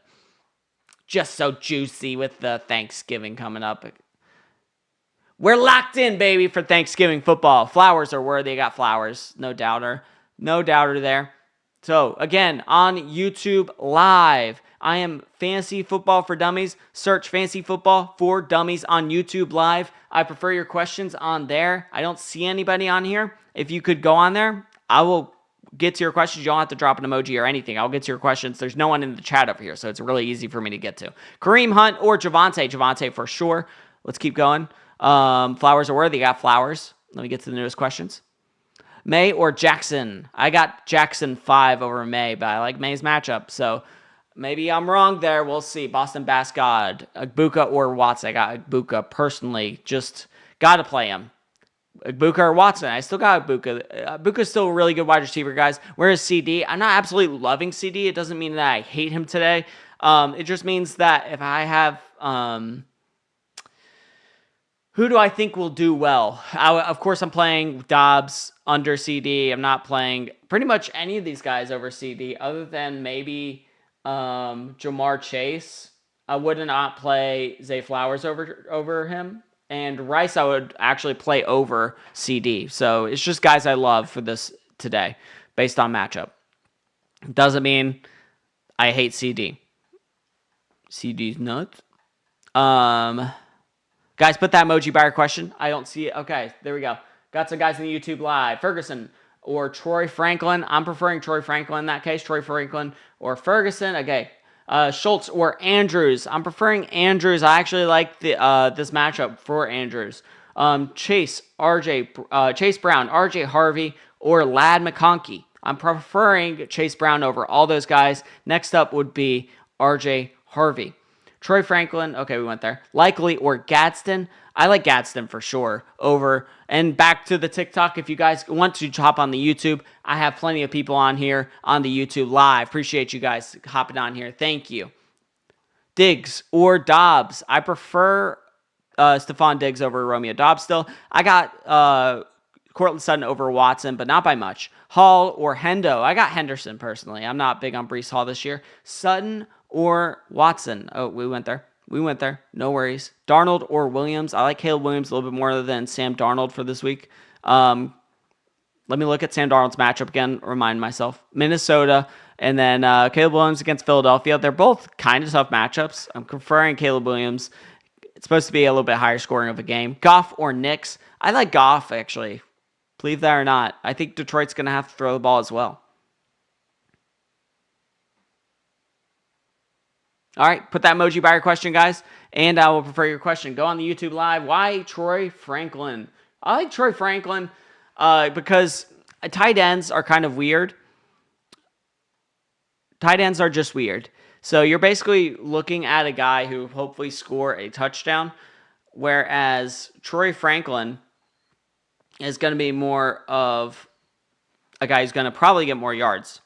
S1: Just so juicy with the Thanksgiving coming up. We're locked in, baby, for Thanksgiving football. Flowers are worthy. I got flowers. No doubter. No doubter there. So, again, on YouTube Live, I am Fantasy Football for Dummies. Search Fantasy Football for Dummies on YouTube Live. I prefer your questions on there. I don't see anybody on here. If you could go on there, I will get to your questions. You don't have to drop an emoji or anything. I'll get to your questions. There's no one in the chat over here, so it's really easy for me to get to. Kareem Hunt or Javonte. Javonte for sure. Let's keep going. Flowers are worthy. Got flowers. Let me get to the newest questions. May or Jackson. I got Jackson 5 over May, but I like May's matchup, so maybe I'm wrong there. We'll see. Boston Bass God. Agbuka or Watson. I got Agbuka personally. Just got to play him. Agbuka or Watson. I still got Agbuka. Agbuka's still a really good wide receiver, guys. Whereas CD, I'm not absolutely loving CD. It doesn't mean that I hate him today. It just means that if I have... who do I think will do well? Of course, I'm playing Dobbs under CD. I'm not playing pretty much any of these guys over CD other than maybe Jamar Chase. I would not play Zay Flowers over him. And Rice, I would actually play over CD. So it's just guys I love for this today based on matchup. Doesn't mean I hate CD. CD's nuts. Guys, put that emoji by your question. I don't see it. Okay, there we go. Got some guys in the YouTube Live. Ferguson or Troy Franklin. I'm preferring Troy Franklin in that case. Troy Franklin or Ferguson. Okay. Schultz or Andrews. I'm preferring Andrews. I actually like this matchup for Andrews. Chase Brown, RJ Harvey, or Lad McConkey. I'm preferring Chase Brown over all those guys. Next up would be RJ Harvey. Troy Franklin, okay, we went there. Likely or Gadsden. I like Gadsden for sure over. And back to the TikTok, if you guys want to hop on the YouTube, I have plenty of people on here on the YouTube Live. Appreciate you guys hopping on here. Thank you. Diggs or Dobbs. I prefer Stephon Diggs over Romeo Dobbs still. I got Courtland Sutton over Watson, but not by much. Hall or Hendo. I got Henderson personally. I'm not big on Breece Hall this year. Sutton or Watson. Oh, we went there. No worries. Darnold or Williams. I like Caleb Williams a little bit more than Sam Darnold for this week. Let me look at Sam Darnold's matchup again. Remind myself. Minnesota. And then Caleb Williams against Philadelphia. They're both kind of tough matchups. I'm preferring Caleb Williams. It's supposed to be a little bit higher scoring of a game. Goff or Knicks. I like Goff, actually. Believe that or not. I think Detroit's going to have to throw the ball as well. All right, put that emoji by your question, guys, and I will prefer your question. Go on the YouTube Live. Why Troy Franklin? I like Troy Franklin because tight ends are kind of weird. Tight ends are just weird. So you're basically looking at a guy who hopefully score a touchdown, whereas Troy Franklin is going to be more of a guy who's going to probably get more yards.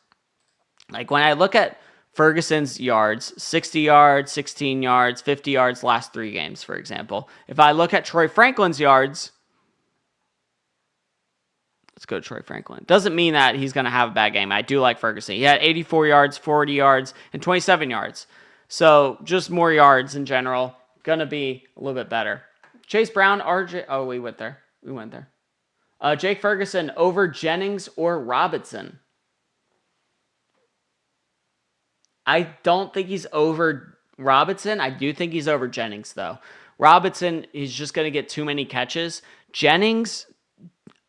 S1: Like when I look at Ferguson's yards, 60 yards, 16 yards, 50 yards last 3 games, for example. If I look at Troy Franklin's yards, let's go to Troy Franklin. Doesn't mean that he's going to have a bad game. I do like Ferguson. He had 84 yards, 40 yards, and 27 yards. So just more yards in general. Going to be a little bit better. Chase Brown, RJ. Oh, we went there. Jake Ferguson over Jennings or Robinson. I don't think he's over Robinson. I do think he's over Jennings, though. Robinson is just going to get too many catches. Jennings,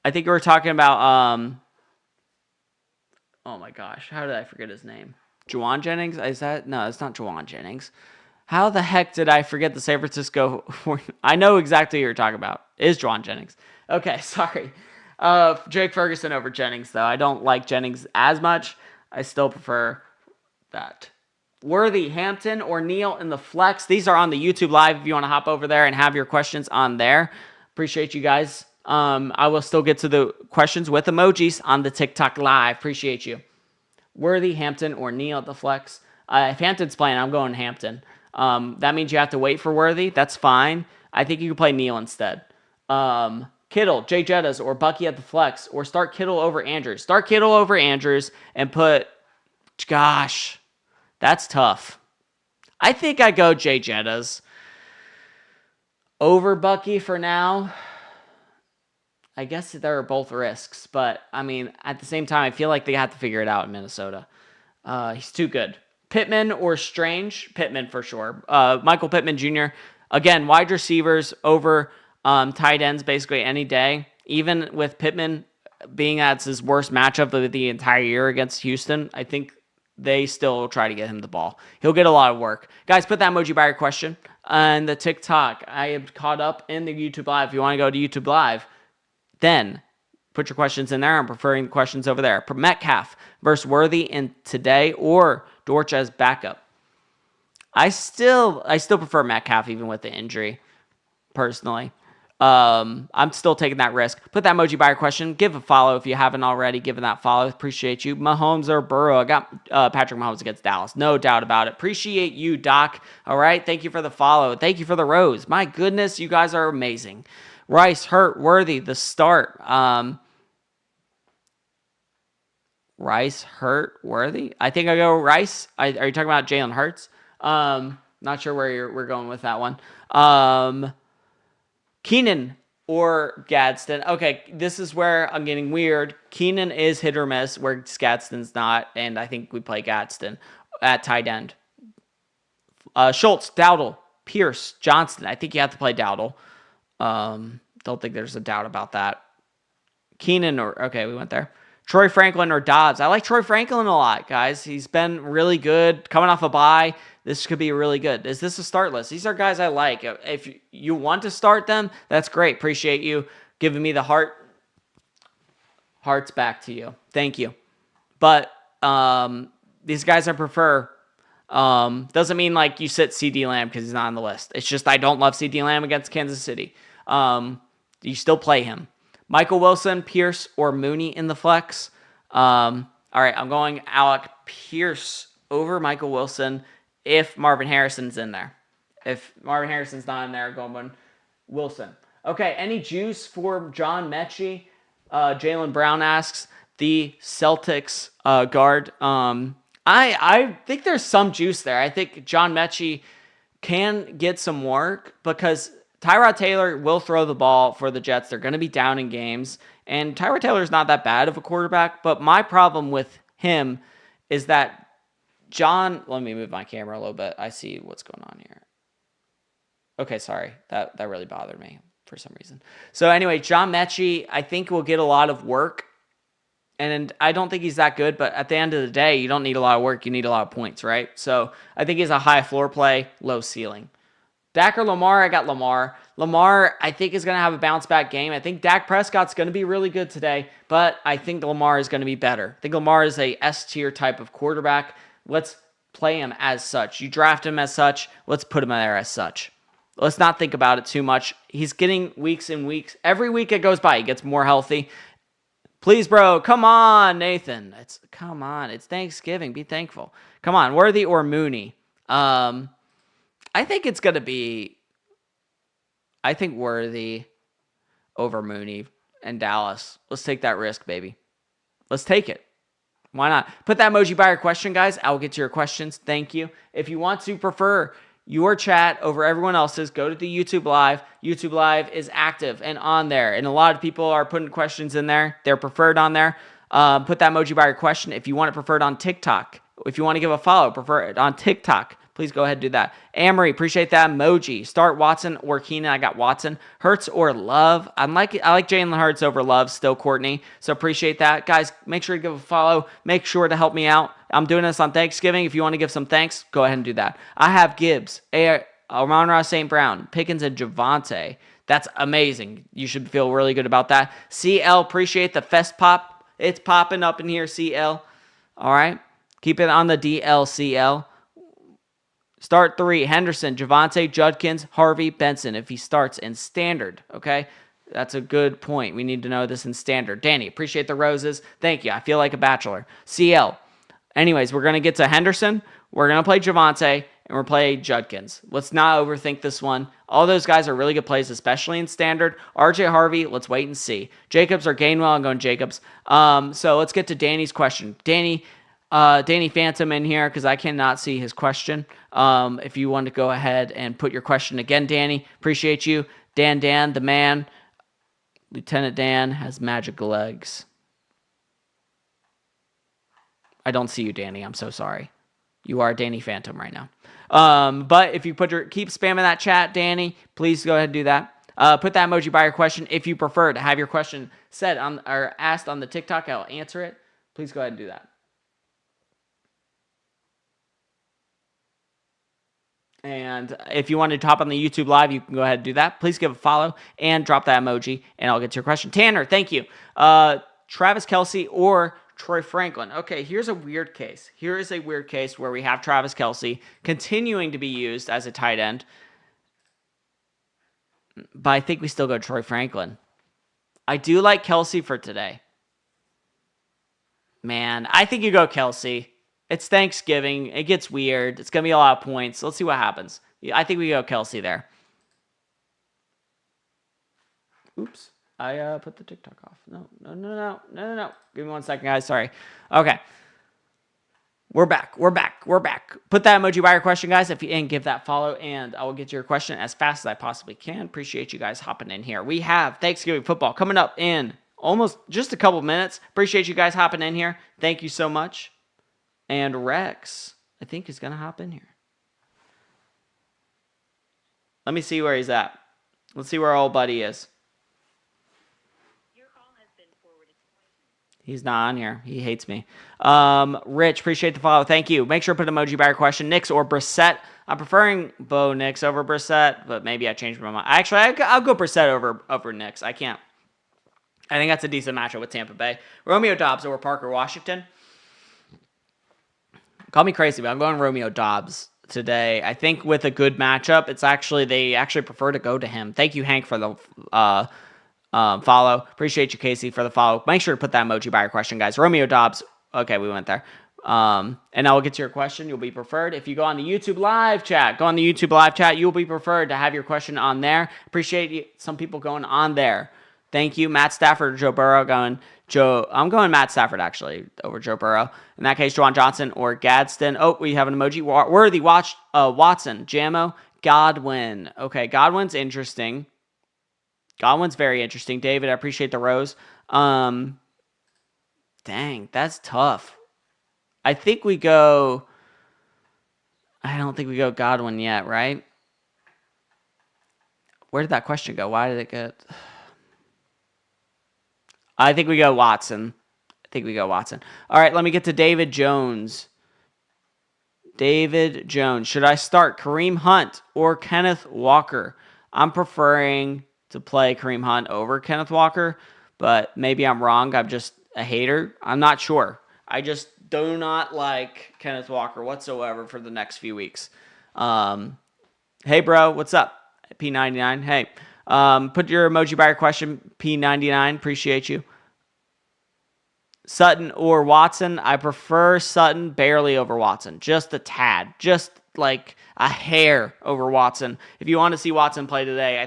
S1: I think we were talking about, oh my gosh, how did I forget his name? Juwan Jennings? No, it's not Juwan Jennings. How the heck did I forget the San Francisco? I know exactly who you're talking about. It is Juwan Jennings. Okay, sorry. Jake Ferguson over Jennings, though. I don't like Jennings as much. I still prefer that. Worthy, Hampton, or Neal in the flex. These are on the YouTube Live if you want to hop over there and have your questions on there. Appreciate you guys. I will still get to the questions with emojis on the TikTok Live. Appreciate you. Worthy, Hampton, or Neal at the flex. If Hampton's playing, I'm going Hampton. That means you have to wait for Worthy. That's fine. I think you can play Neal instead. Kittle, Jay Jettas, or Bucky at the flex, or start Kittle over Andrews. Start Kittle over Andrews and put, gosh, that's tough. I think I go Jay Jettas over Bucky for now. I guess there are both risks, but I mean, at the same time, I feel like they have to figure it out in Minnesota. He's too good. Pittman or Strange? Pittman for sure. Michael Pittman Jr. Again, wide receivers over tight ends basically any day. Even with Pittman being at his worst matchup of the entire year against Houston, I think they still will try to get him the ball. He'll get a lot of work. Guys, put that emoji by your question. And the TikTok, I am caught up in the YouTube Live. If you want to go to YouTube Live, then put your questions in there. I'm preferring the questions over there. Metcalf versus Worthy in today, or Dortch as backup. I still prefer Metcalf even with the injury, personally. I'm still taking that risk. Put that emoji by your question. Give a follow if you haven't already given that follow. Appreciate you. Mahomes or Burrow? I got Patrick Mahomes against Dallas. No doubt about it. Appreciate you, Doc. All right. Thank you for the follow. Thank you for the rose. My goodness, you guys are amazing. Rice, Hurt, Worthy, the start. Rice, Hurt, Worthy. I think I go Rice. Are you talking about Jalen Hurts? Not sure where we're going with that one. Keenan or Gadsden. Okay, this is where I'm getting weird. Keenan is hit or miss, where Gadsden's not, and I think we play Gadsden at tight end. Schultz, Dowdle, Pierce, Johnston. I think you have to play Dowdle. Don't think there's a doubt about that. Keenan okay, we went there. Troy Franklin or Dobbs. I like Troy Franklin a lot, guys. He's been really good. Coming off a bye, this could be really good. Is this a start list? These are guys I like. If you want to start them, that's great. Appreciate you giving me the heart. Hearts back to you. Thank you. But these guys I prefer. Doesn't mean like you sit CD Lamb because he's not on the list. It's just I don't love CD Lamb against Kansas City. You still play him. Michael Wilson, Pierce, or Mooney in the flex. All right, I'm going Alec Pierce over Michael Wilson if Marvin Harrison's in there. If Marvin Harrison's not in there, I'm going Wilson. Okay, any juice for John Mechie? Jalen Brown asks. The Celtics guard. I think there's some juice there. I think John Mechie can get some work because Tyrod Taylor will throw the ball for the Jets. They're going to be down in games. And Tyrod Taylor's not that bad of a quarterback. But my problem with him is that let me move my camera a little bit. I see what's going on here. Okay, sorry. That really bothered me for some reason. So anyway, John Mechie, I think will get a lot of work. And I don't think he's that good. But at the end of the day, you don't need a lot of work. You need a lot of points, right? So I think he's a high floor play, low ceiling. Dak or Lamar? I got Lamar. Lamar, I think, is going to have a bounce-back game. I think Dak Prescott's going to be really good today, but I think Lamar is going to be better. I think Lamar is a S-tier type of quarterback. Let's play him as such. You draft him as such. Let's put him there as such. Let's not think about it too much. He's getting weeks and weeks. Every week it goes by, he gets more healthy. Please, bro. Come on, Nathan. Come on. It's Thanksgiving. Be thankful. Come on. Worthy or Mooney? I think it's going to be, Worthy over Mooney and Dallas. Let's take that risk, baby. Let's take it. Why not? Put that emoji by your question, guys. I will get to your questions. Thank you. If you want to prefer your chat over everyone else's, go to the YouTube Live. YouTube Live is active and on there. And a lot of people are putting questions in there. They're preferred on there. Put that emoji by your question. If you want it preferred on TikTok, if you want to give a follow, prefer it on TikTok. Please go ahead and do that. Amory, appreciate that emoji. Start Watson or Keenan. I got Watson. Hurts or Love. I like Jalen Hurts over Love still, Courtney. So appreciate that. Guys, make sure to give a follow. Make sure to help me out. I'm doing this on Thanksgiving. If you want to give some thanks, go ahead and do that. I have Gibbs, Amon-Ra St. Brown, Pickens, and Javonte. That's amazing. You should feel really good about that. CL, appreciate the fest pop. It's popping up in here, CL. All right. Keep it on the DLCL. Start 3, Henderson, Javonte, Judkins, Harvey, Benson, if he starts in standard, okay? That's a good point. We need to know this in standard. Danny, appreciate the roses. Thank you. I feel like a bachelor. CL. Anyways, we're going to get to Henderson. We're going to play Javonte, and we're play Judkins. Let's not overthink this one. All those guys are really good plays, especially in standard. RJ Harvey, let's wait and see. Jacobs or Gainwell, I'm going Jacobs. So let's get to Danny's question. Danny Phantom in here because I cannot see his question. If you want to go ahead and put your question again, Danny, appreciate you. Dan, the man. Lieutenant Dan has magic legs. I don't see you, Danny. I'm so sorry. You are Danny Phantom right now. But if you keep spamming that chat, Danny, please go ahead and do that. Put that emoji by your question. If you prefer to have your question said or asked on the TikTok, I'll answer it. Please go ahead and do that. And if you want to hop on the YouTube Live, you can go ahead and do that. Please give a follow and drop that emoji, and I'll get to your question. Tanner, thank you. Travis Kelce or Troy Franklin. Okay, here's a weird case. Here is a weird case where we have Travis Kelce continuing to be used as a tight end, but I think we still go Troy Franklin. I do like Kelce for today. Man, I think you go Kelce. It's Thanksgiving. It gets weird. It's going to be a lot of points. Let's see what happens. I think we go Kelce there. Oops. I put the TikTok off. No. Give me 1 second, guys. Sorry. Okay. We're back. Put that emoji by your question, guys, and give that follow, and I will get to your question as fast as I possibly can. Appreciate you guys hopping in here. We have Thanksgiving football coming up in almost just a couple minutes. Appreciate you guys hopping in here. Thank you so much. And Rex, I think, is going to hop in here. Let me see where he's at. Let's see where our old buddy is. Your call has been forwarded. He's not on here. He hates me. Rich, appreciate the follow. Thank you. Make sure to put emoji by your question. Nix or Brissett. I'm preferring Bo Nix over Brissett, but maybe I changed my mind. Actually, I'll go Brissett over Nix. I can't. I think that's a decent matchup with Tampa Bay. Romeo Doubs over Parker Washington. Call me crazy, but I'm going Romeo Doubs today. I think with a good matchup, they actually prefer to go to him. Thank you, Hank, for the follow. Appreciate you, Casey, for the follow. Make sure to put that emoji by your question, guys. Romeo Doubs. Okay, we went there. And I will get to your question. You'll be preferred. If you go on the YouTube live chat, you'll be preferred to have your question on there. Appreciate some people going on there. Thank you. Matt Stafford or Joe Burrow I'm going Matt Stafford, actually, over Joe Burrow. In that case, Juwan Johnson or Gadsden. Oh, we have an emoji. Worthy, Watson, Jamo, Godwin. Okay, Godwin's interesting. Godwin's very interesting. David, I appreciate the rose. Dang, that's tough. I don't think we go Godwin yet, right? Where did that question go? Why did it get... I think we go Watson. All right, let me get to David Jones. Should I start Kareem Hunt or Kenneth Walker? I'm preferring to play Kareem Hunt over Kenneth Walker, but maybe I'm wrong. I'm just a hater. I'm not sure. I just do not like Kenneth Walker whatsoever for the next few weeks. Hey, bro, what's up? P99, hey. Put your emoji by your question, P99. Appreciate you. Sutton or Watson? I prefer Sutton barely over Watson. Just a tad. Just like a hair over Watson. If you want to see Watson play today,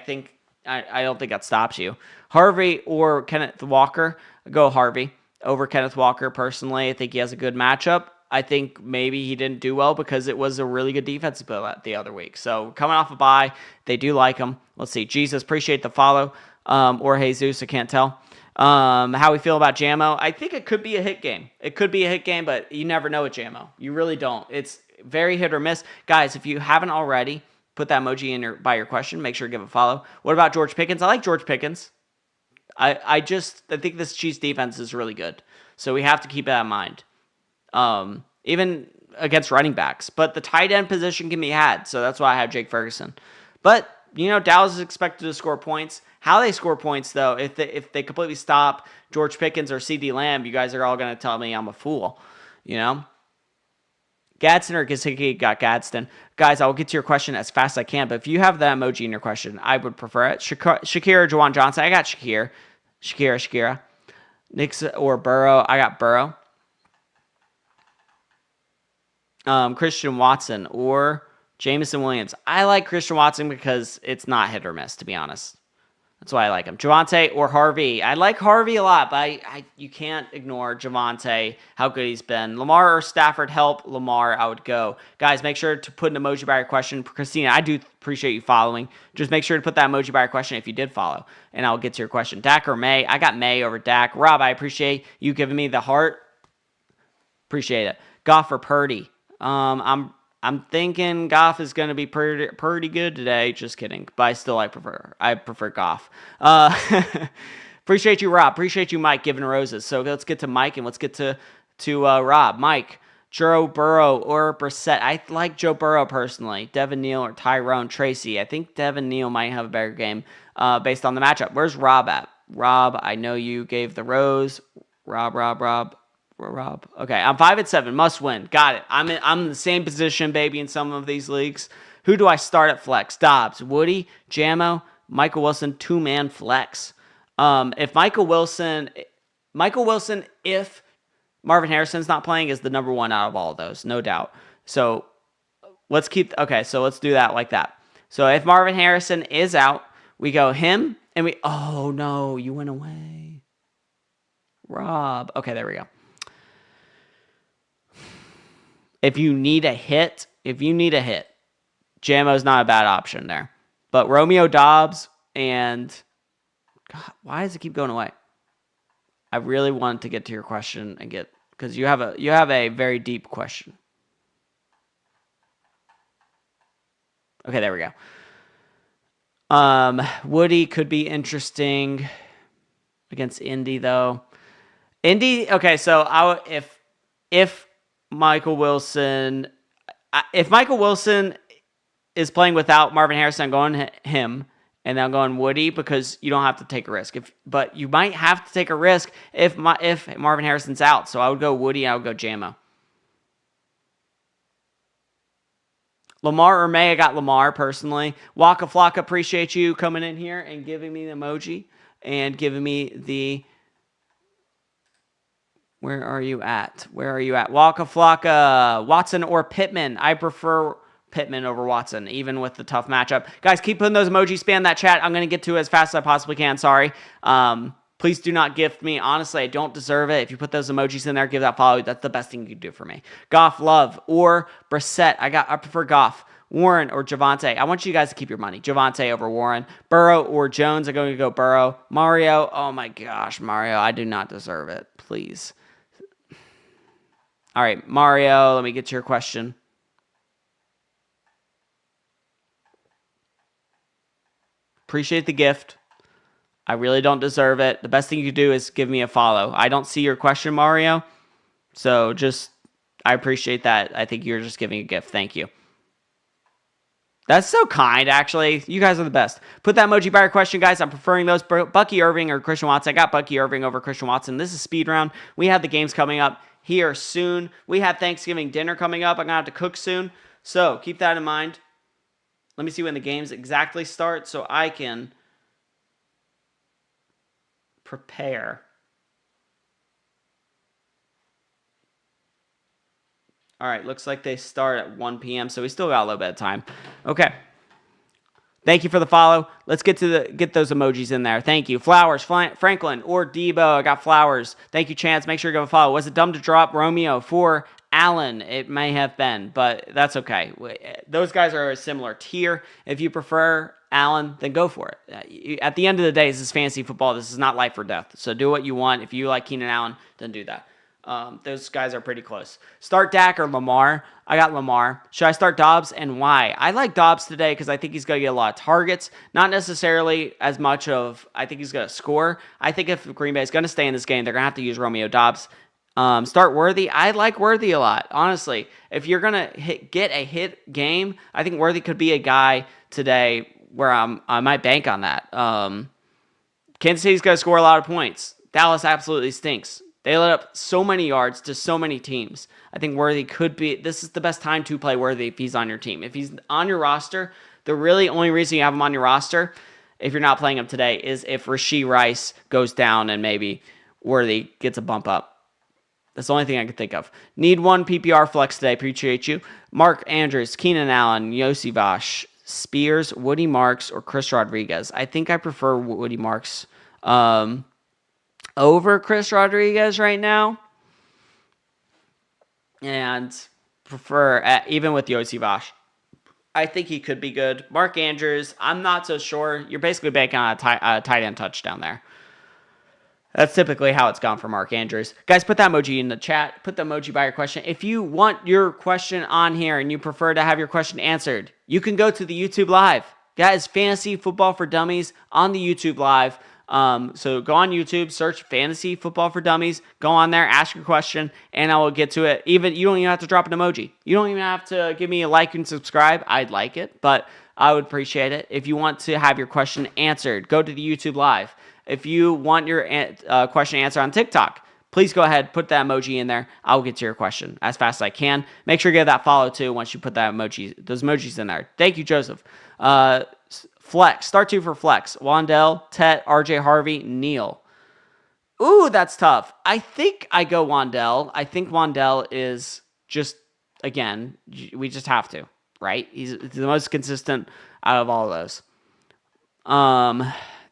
S1: I don't think that stops you. Harvey or Kenneth Walker? Go Harvey over Kenneth Walker personally. I think he has a good matchup. I think maybe he didn't do well because it was a really good defensive bill the other week. So coming off a bye, they do like him. Let's see. Jesus, appreciate the follow. Or Jesus, I can't tell. How we feel about Jamo. I think it could be a hit game. But you never know with Jamo. You really don't. It's very hit or miss. Guys, if you haven't already, put that emoji in by your question. Make sure to give a follow. What about George Pickens? I like George Pickens. I think this Chiefs defense is really good. So we have to keep that in mind. Even against running backs. But the tight end position can be had. So that's why I have Jake Ferguson. But, Dallas is expected to score points. How they score points, though, if they completely stop George Pickens or CeeDee Lamb, you guys are all going to tell me I'm a fool, Gadsden or Gasicki got Gadsden. Guys, I will get to your question as fast as I can, but if you have that emoji in your question, I would prefer it. Shakira, Jawan Johnson. I got Shakira. Nix or Burrow. I got Burrow. Christian Watson or Jameson Williams. I like Christian Watson because it's not hit or miss, to be honest. That's why I like him. Javonte or Harvey. I like Harvey a lot, but you can't ignore Javonte, how good he's been. Lamar or Stafford help. Lamar, I would go. Guys, make sure to put an emoji by your question. Christina, I do appreciate you following. Just make sure to put that emoji by your question if you did follow, and I'll get to your question. Dak or May? I got May over Dak. Rob, I appreciate you giving me the heart. Appreciate it. Goff or Purdy? I'm thinking Goff is going to be pretty good today. Just kidding. But I prefer Goff. Appreciate you, Rob. Appreciate you, Mike, giving roses. So let's get to Mike and let's get to Rob. Mike, Joe Burrow or Brissett. I like Joe Burrow personally. Devin Neal or Tyrone Tracy. I think Devin Neal might have a better game based on the matchup. Where's Rob at? Rob, I know you gave the rose. Rob. Okay, I'm 5-7. Must win. Got it. I'm in the same position, baby, in some of these leagues. Who do I start at flex? Dobbs, Woody, Jamo, Michael Wilson, 2-man flex. If Michael Wilson, if Marvin Harrison's not playing, is the number one out of all of those, no doubt. So let's do that like that. So if Marvin Harrison is out, we go him, and oh no, you went away. Rob. Okay, there we go. If you need a hit, Jamo's not a bad option there. But Romeo Dobbs and God, why does it keep going away? I really want to get to your question because you have a very deep question. Okay, there we go. Woody could be interesting against Indy though. Okay, so if Michael Wilson is playing without Marvin Harrison, I'm going him, and I'm going Woody because you don't have to take a risk. But you might have to take a risk if Marvin Harrison's out. So I would go Woody, I would go Jamo. Lamar or May, I got Lamar personally. Waka Flocka, appreciate you coming in here and giving me the emoji and giving me the... Where are you at? Waka Flocka, Watson or Pittman? I prefer Pittman over Watson, even with the tough matchup. Guys, keep putting those emojis, spam that chat. I'm going to get to it as fast as I possibly can. Sorry. Please do not gift me. Honestly, I don't deserve it. If you put those emojis in there, give that follow. That's the best thing you can do for me. Goff, Love, or Brissett. I prefer Goff. Warren or Javonte. I want you guys to keep your money. Javonte over Warren. Burrow or Jones. I'm going to go Burrow. Mario. Oh my gosh, Mario. I do not deserve it. Please. All right, Mario, let me get to your question. Appreciate the gift. I really don't deserve it. The best thing you can do is give me a follow. I don't see your question, Mario. So I appreciate that. I think you're just giving a gift. Thank you. That's so kind, actually. You guys are the best. Put that emoji by your question, guys. I'm preferring those. Bucky Irving or Christian Watson. I got Bucky Irving over Christian Watson. This is speed round. We have the games coming up here soon. We have Thanksgiving dinner coming up. I'm going to have to cook soon. So keep that in mind. Let me see when the games exactly start so I can prepare. All right, looks like they start at 1 p.m., so we still got a little bit of time. Okay. Thank you for the follow. Let's get those emojis in there. Thank you. Flowers, Franklin, or Debo. I got Flowers. Thank you, Chance. Make sure you give a follow. Was it dumb to drop Romeo for Allen? It may have been, but that's okay. Those guys are a similar tier. If you prefer Allen, then go for it. At the end of the day, this is fantasy football. This is not life or death. So do what you want. If you like Keenan Allen, then do that. Those guys are pretty close. Start Dak or Lamar. I got Lamar. Should I start Dobbs and why? I like Dobbs today because I think he's going to get a lot of targets. Not necessarily as much of I think he's going to score. I think if Green Bay is going to stay in this game, they're going to have to use Romeo Dobbs. Start Worthy. I like Worthy a lot. Honestly, if you're going to get a hit game, I think Worthy could be a guy today where I might bank on that. Kansas City's going to score a lot of points. Dallas absolutely stinks. They let up so many yards to so many teams. I think Worthy could be, this is the best time to play Worthy if he's on your team. If he's on your roster, the really only reason you have him on your roster, if you're not playing him today, is if Rashee Rice goes down and maybe Worthy gets a bump up. That's the only thing I can think of. Need one PPR flex today. Appreciate you. Mark Andrews, Keenan Allen, Yossi Vash, Spears, Woody Marks, or Chris Rodriguez. I think I prefer Woody Marks over Chris Rodriguez right now. And prefer, even with Yossi Vash, I think he could be good. Mark Andrews, I'm not so sure. You're basically banking on a tight end touchdown there. That's typically how it's gone for Mark Andrews. Guys, put that emoji in the chat. Put the emoji by your question. If you want your question on here and you prefer to have your question answered, you can go to the YouTube Live. Guys, Fantasy Football for Dummies on the YouTube Live. So go on YouTube, search Fantasy Football for Dummies. Go on there, ask your question, and I will get to it. You don't even have to drop an emoji. You don't even have to give me a like and subscribe. I'd like it, but I would appreciate it. If you want to have your question answered, go to the YouTube Live. If you want your question answered on TikTok, please go ahead, put that emoji in there. I'll get to your question as fast as I can. Make sure you give that follow too once you put those emojis in there. Thank you, Joseph. Flex. Start 2 for Flex. Wandell, Tet, RJ Harvey, Neal. Ooh, that's tough. I think I go Wandell. I think Wandell is just, again, we just have to, right? He's the most consistent out of all of those.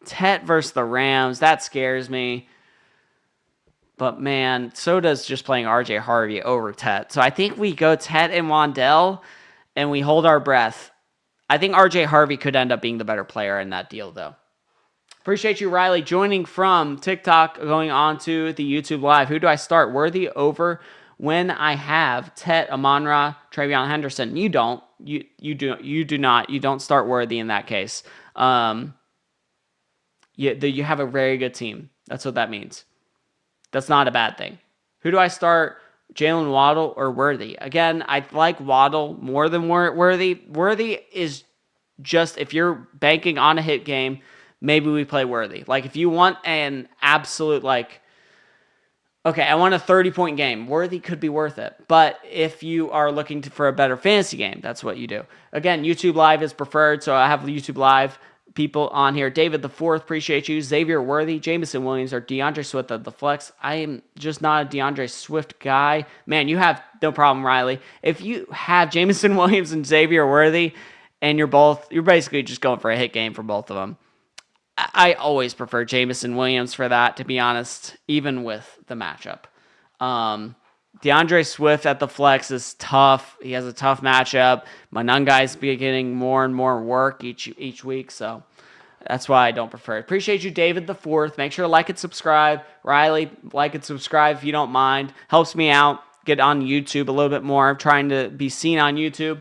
S1: Tet versus the Rams. That scares me. But, man, so does just playing RJ Harvey over Tet. So I think we go Tet and Wandell, and we hold our breath. I think RJ Harvey could end up being the better player in that deal, though. Appreciate you, Riley, joining from TikTok, going on to the YouTube Live. Who do I start? Worthy over when I have Tet, Amon-Ra, Travion Henderson. You don't. You do not. You don't start Worthy in that case. You have a very good team. That's what that means. That's not a bad thing. Who do I start? Jalen Waddle or Worthy? Again, I like Waddle more than Worthy. Worthy is just, if you're banking on a hit game, maybe we play Worthy. Like, if you want an absolute, okay, I want a 30-point game, Worthy could be worth it. But if you are looking for a better fantasy game, that's what you do. Again, YouTube Live is preferred, so I have the YouTube Live people on here. David the Fourth, appreciate you. Xavier Worthy, Jameson Williams, or DeAndre Swift at the flex. I am just not a DeAndre Swift guy. Man, you have no problem, Riley. If you have Jameson Williams and Xavier Worthy, and you're basically just going for a hit game for both of them. I always prefer Jameson Williams for that, to be honest, even with the matchup. DeAndre Swift at the flex is tough. He has a tough matchup. Manungai's getting more and more work each week, so that's why I don't prefer it. Appreciate you, David the Fourth. Make sure to like and subscribe. Riley, like and subscribe if you don't mind. Helps me out. Get on YouTube a little bit more. I'm trying to be seen on YouTube.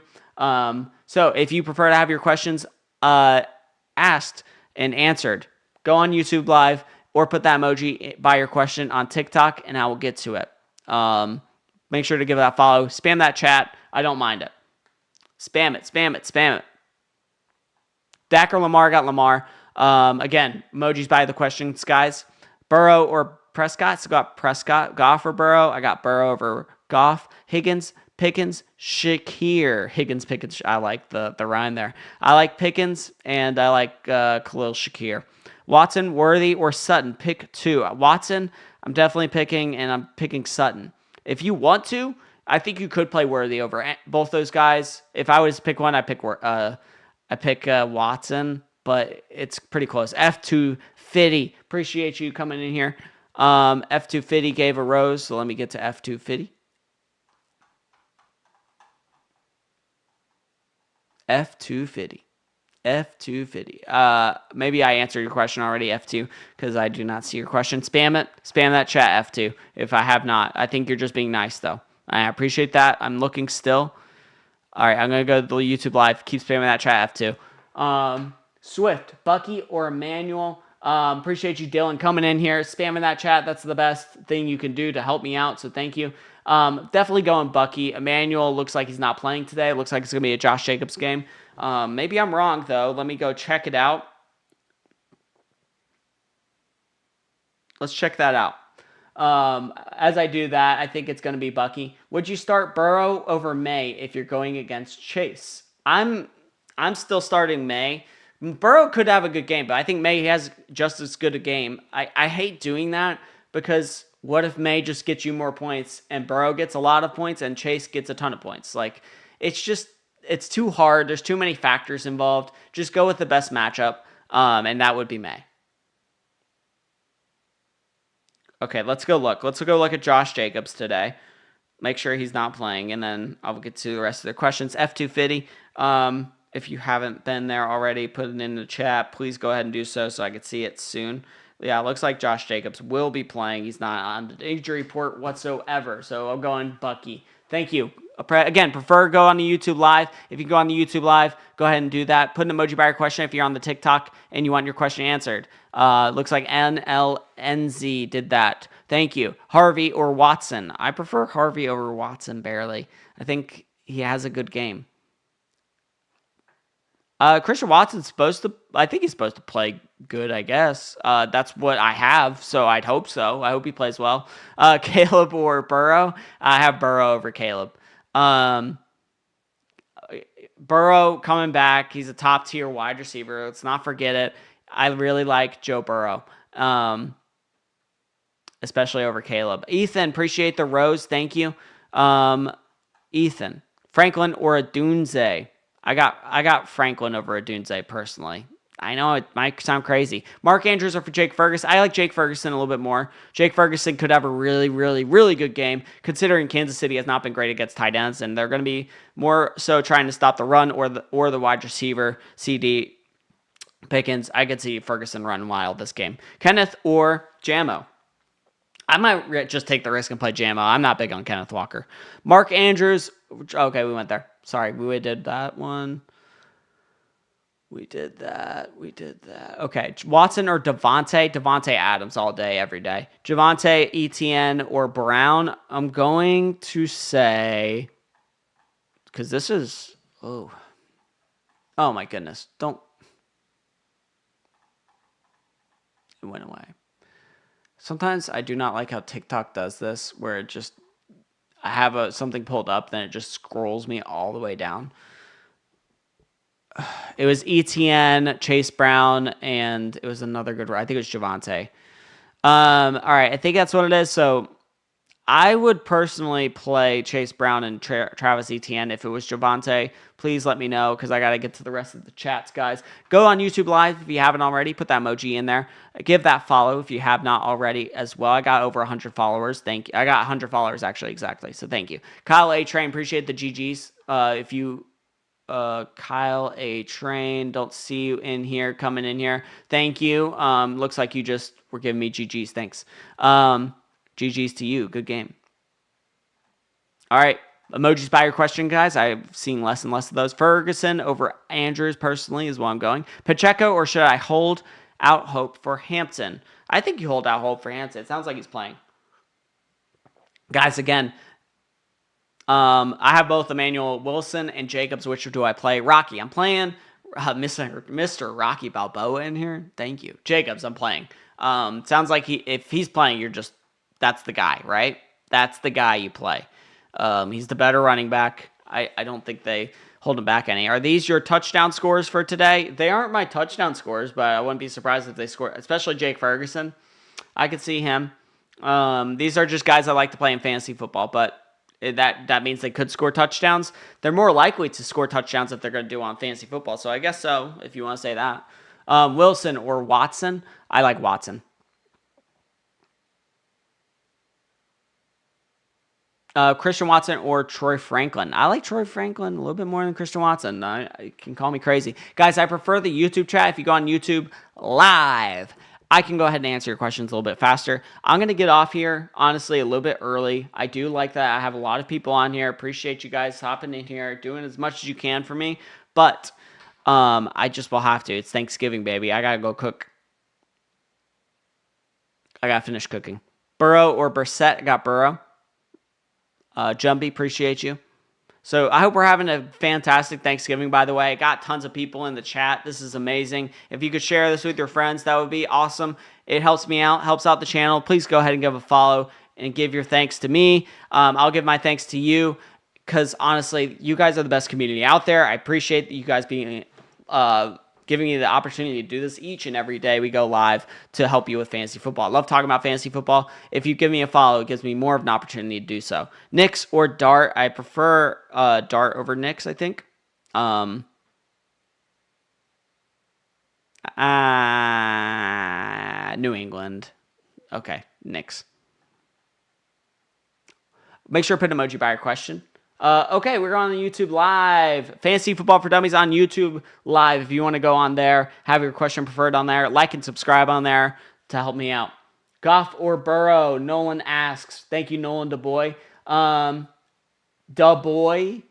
S1: So if you prefer to have your questions asked and answered, go on YouTube Live or put that emoji by your question on TikTok, and I will get to it. Make sure to give that follow. Spam that chat. I don't mind it. Spam it. Dak or Lamar? Got Lamar. Again, emojis by the questions, guys. Burrow or Prescott? So got Prescott. Goff or Burrow? I got Burrow over Goff. Higgins, Pickens, Shakir. Higgins, Pickens. I like the rhyme there. I like Pickens, and I like Khalil Shakir. Watson, Worthy, or Sutton? Pick 2. Watson, I'm definitely picking, and I'm picking Sutton. If you want to, I think you could play Worthy over both those guys. If I was to pick one, I pick Watson, but it's pretty close. F2 Fitty, appreciate you coming in here. F2 Fitty gave a rose, so let me get to F2 Fitty. F2 Fitty. Maybe I answered your question already, F2, because I do not see your question. Spam it. Spam that chat, F2, if I have not. I think you're just being nice, though. I appreciate that. I'm looking still. All right, I'm going to go to the YouTube Live. Keep spamming that chat, F2. Swift, Bucky, or Emmanuel? Appreciate you, Dylan, coming in here, spamming that chat. That's the best thing you can do to help me out, so thank you. Definitely going Bucky. Emmanuel looks like he's not playing today. It looks like it's going to be a Josh Jacobs game. Maybe I'm wrong, though. Let me go check it out. Let's check that out. As I do that, I think it's going to be Bucky. Would you start Burrow over May if you're going against Chase? I'm still starting May. Burrow could have a good game, but I think May has just as good a game. I hate doing that because what if May just gets you more points and Burrow gets a lot of points and Chase gets a ton of points? Like, it's too hard. There's too many factors involved. Just go with the best matchup, and that would be May. Okay, let's go look. Let's go look at Josh Jacobs today. Make sure he's not playing, and then I'll get to the rest of the questions. F250, if you haven't been there already, put it in the chat. Please go ahead and do so I can see it soon. Yeah, it looks like Josh Jacobs will be playing. He's not on the injury report whatsoever, so I'm going Bucky. Thank you. Again, prefer go on the YouTube Live. If you go on the YouTube Live, go ahead and do that. Put an emoji by your question if you're on the TikTok and you want your question answered. Looks like NLNZ did that. Thank you. Harvey or Watson? I prefer Harvey over Watson barely. I think he has a good game. Christian Watson's I think he's supposed to play good, I guess. That's what I have, so I'd hope so. I hope he plays well. Caleb or Burrow? I have Burrow over Caleb. Burrow coming back. He's a top-tier wide receiver. Let's not forget it. I really like Joe Burrow, especially over Caleb. Ethan, appreciate the rose. Thank you. Ethan, Franklin or Adunze? I got Franklin over Adunze personally. I know it might sound crazy. Mark Andrews or for Jake Ferguson? I like Jake Ferguson a little bit more. Jake Ferguson could have a really, really, really good game, considering Kansas City has not been great against tight ends, and they're going to be more so trying to stop the run or the wide receiver, CD Pickens. I could see Ferguson run wild this game. Kenneth or Jamo? I might just take the risk and play Jamo. I'm not big on Kenneth Walker. Mark Andrews. Okay, we went there. Sorry, we did that one. We did that. Okay, Watson or Devontae? Devontae Adams all day, every day. Javonte, Etienne, or Brown? I'm going to say, because this is, oh my goodness. It went away. Sometimes I do not like how TikTok does this, where it just, I have something pulled up, then it just scrolls me all the way down. It was Etienne, Chase Brown, and it was another good one. I think it was Javonte. All right, I think that's what it is. So I would personally play Chase Brown and Travis Etienne if it was Javonte. Please let me know because I got to get to the rest of the chats, guys. Go on YouTube Live if you haven't already. Put that emoji in there. Give that follow if you have not already as well. I got over 100 followers. Thank you. I got 100 followers, actually, exactly. So thank you. Kyle A. Train, appreciate the GGs. If you... Kyle A. Train, don't see you in here, coming in here. Thank you. Looks like you just were giving me GGs. Thanks. GGs to you. Good game. All right. Emojis by your question, guys. I've seen less and less of those. Ferguson over Andrews, personally, is what I'm going. Pacheco, or should I hold out hope for Hampton? I think you hold out hope for Hampton. It sounds like he's playing. Guys, again, I have both Emmanuel Wilson and Jacobs. Which do I play? Rocky. I'm playing Mr. Rocky Balboa in here. Thank you. Jacobs, I'm playing. Sounds like if he's playing, that's the guy, right? That's the guy you play. He's the better running back. I don't think they hold him back any. Are these your touchdown scores for today? They aren't my touchdown scores, but I wouldn't be surprised if they score, especially Jake Ferguson. I could see him. These are just guys I like to play in fantasy football, but that means they could score touchdowns. They're more likely to score touchdowns if they're going to do on fantasy football. So I guess so, if you want to say that. Wilson or Watson? I like Watson. Christian Watson or Troy Franklin? I like Troy Franklin a little bit more than Christian Watson. You can call me crazy. Guys, I prefer the YouTube chat. If you go on YouTube Live, I can go ahead and answer your questions a little bit faster. I'm going to get off here, honestly, a little bit early. I do like that. I have a lot of people on here. Appreciate you guys hopping in here, doing as much as you can for me. But I just will have to. It's Thanksgiving, baby. I got to go cook. I got to finish cooking. Burrow or Brissett? I got Burrow. Jumpy, appreciate you. So I hope we're having a fantastic Thanksgiving, by the way. I got tons of people in the chat. This is amazing. If you could share this with your friends, that would be awesome. It helps me out, helps out the channel. Please go ahead and give a follow and give your thanks to me. I'll give my thanks to you because, honestly, you guys are the best community out there. I appreciate you guys being giving me the opportunity to do this each and every day we go live to help you with fantasy football. I love talking about fantasy football. If you give me a follow, it gives me more of an opportunity to do so. Knicks or Dart? I prefer Dart over Knicks, I think. New England. Okay, Knicks. Make sure to put an emoji by your question. Okay, we're on YouTube Live. Fantasy Football for Dummies on YouTube Live. If you want to go on there, have your question preferred on there, like and subscribe on there to help me out. Goff or Burrow? Nolan asks. Thank you, Nolan DeBoy. DeBoy?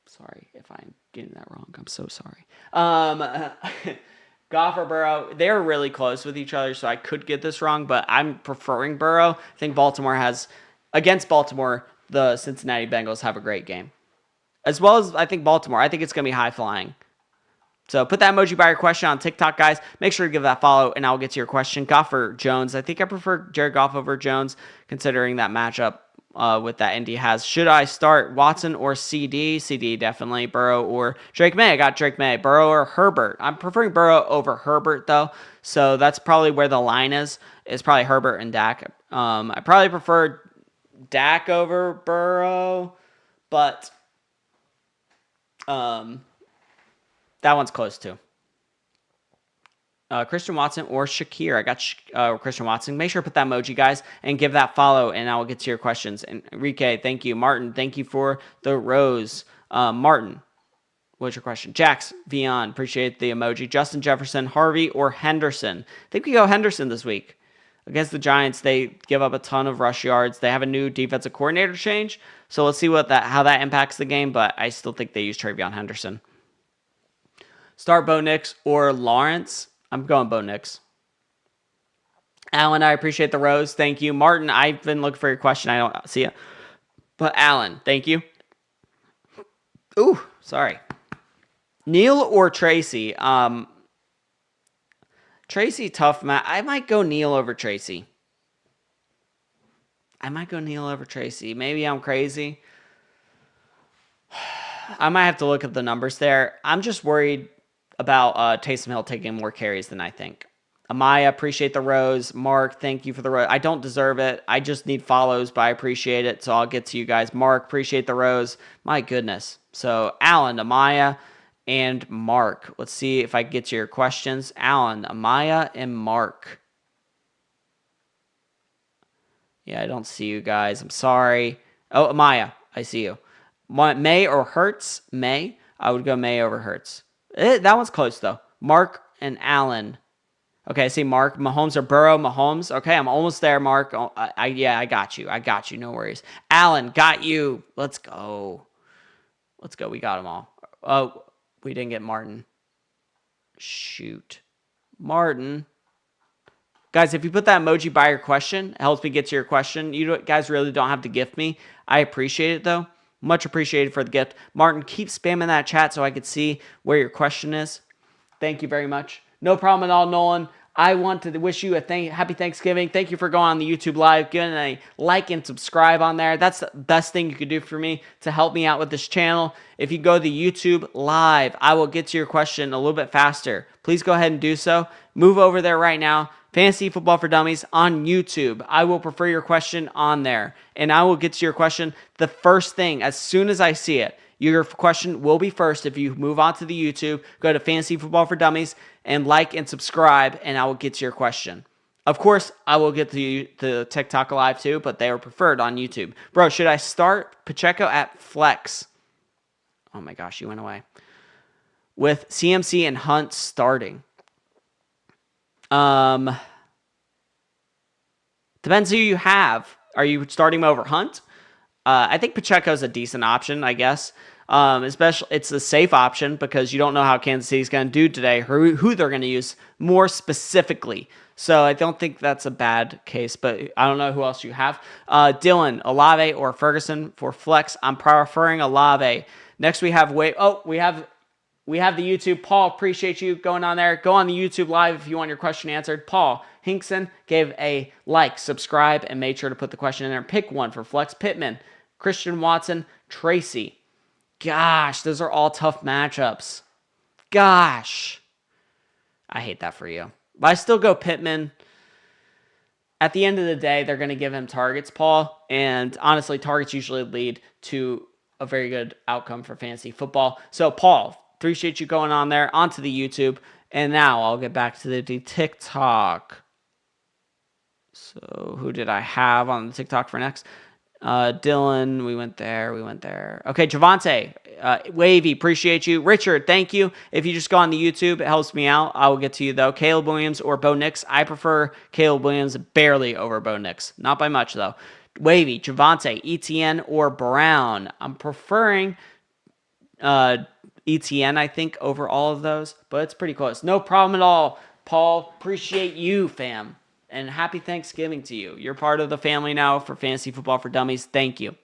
S1: Sorry if I'm getting that wrong. I'm so sorry. Goff or Burrow? They're really close with each other, so I could get this wrong, but I'm preferring Burrow. I think Baltimore has... Against Baltimore, the Cincinnati Bengals have a great game. As well as, I think, Baltimore. I think it's going to be high-flying. So put that emoji by your question on TikTok, guys. Make sure to give that follow, and I'll get to your question. Goff or Jones? I think I prefer Jared Goff over Jones, considering that matchup with that Indy has. Should I start Watson or CD? CD, definitely. Burrow or Drake May? I got Drake May. Burrow or Herbert? I'm preferring Burrow over Herbert, though. So that's probably where the line is. It's probably Herbert and Dak. I probably prefer Dak over Burrow, but that one's close too. Christian Watson or Shakir. I got Christian Watson. Make sure to put that emoji, guys, and give that follow, and I will get to your questions. And Enrique, thank you. Martin, thank you for the rose. Martin, what's your question? Jax, Vion, appreciate the emoji. Justin Jefferson, Harvey, or Henderson? I think we go Henderson this week. Against the Giants, they give up a ton of rush yards. They have a new defensive coordinator change, so let's see how that impacts the game, but I still think they use TreVeyon Henderson. Start Bo Nix or Lawrence? I'm going Bo Nix. Alan, I appreciate the rose. Thank you. Martin, I've been looking for your question. I don't see it. But Alan, thank you. Ooh, sorry. Neil or Tracy? Tracy, tough, Matt. I might go Neil over Tracy. Maybe I'm crazy. I might have to look at the numbers there. I'm just worried about Taysom Hill taking more carries than I think. Amaya, appreciate the rose. Mark, thank you for the rose. I don't deserve it. I just need follows, but I appreciate it, so I'll get to you guys. Mark, appreciate the rose. My goodness. So, Alan, Amaya, and Mark. Let's see if I get to your questions. Alan, Amaya, and Mark. Yeah, I don't see you guys. I'm sorry. Oh, Amaya, I see you. May or Hurts? May. I would go May over Hurts. That one's close, though. Mark and Alan. Okay, I see Mark. Mahomes or Burrow? Mahomes. Okay, I'm almost there, Mark. Yeah, I got you. No worries. Alan, got you. Let's go. We got them all. Oh, we didn't get Martin. Shoot. Martin. Guys, if you put that emoji by your question, it helps me get to your question. You guys really don't have to gift me. I appreciate it, though. Much appreciated for the gift. Martin, keep spamming that chat so I could see where your question is. Thank you very much. No problem at all, Nolan. I want to wish you a happy Thanksgiving. Thank you for going on the YouTube Live, giving a like and subscribe on there. That's the best thing you could do for me to help me out with this channel. If you go to YouTube Live, I will get to your question a little bit faster. Please go ahead and do so. Move over there right now. Fantasy Football for Dummies on YouTube. I will prefer your question on there, and I will get to your question the first thing as soon as I see it. Your question will be first if you move on to the YouTube, go to Fantasy Football for Dummies, and like and subscribe, and I will get to your question. Of course, I will get to the TikTok Live too, but they are preferred on YouTube. Bro, should I start Pacheco at flex? Oh my gosh, you went away. With CMC and Hunt starting. Depends who you have. Are you starting him over Hunt? I think Pacheco's a decent option, I guess. Especially, it's a safe option because you don't know how Kansas City's going to do today, who they're going to use more specifically. So I don't think that's a bad case, but I don't know who else you have. Dylan, Olave or Ferguson for flex. I'm preferring Olave. Next we have we have the YouTube. Paul, appreciate you going on there. Go on the YouTube live if you want your question answered. Paul Hinkson gave a like, subscribe, and made sure to put the question in there. Pick one for flex. Pittman, Christian Watson, Tracy. Gosh, those are all tough matchups. Gosh. I hate that for you. But I still go Pittman. At the end of the day, they're going to give him targets, Paul. And honestly, targets usually lead to a very good outcome for fantasy football. So, Paul, appreciate you going on there, onto the YouTube. And now I'll get back to the TikTok. So, who did I have on the TikTok for next? Dylan, we went there. Okay, Javante, Wavy, appreciate you. Richard, thank you. If you just go on the YouTube, it helps me out. I will get to you, though. Caleb Williams or Bo Nix. I prefer Caleb Williams barely over Bo Nix. Not by much, though. Wavy, Javante, ETN or Brown. I'm preferring ETN, I think, over all of those, but it's pretty close. No problem at all, Paul. Appreciate you, fam. And happy Thanksgiving to you. You're part of the family now for Fantasy Football for Dummies. Thank you.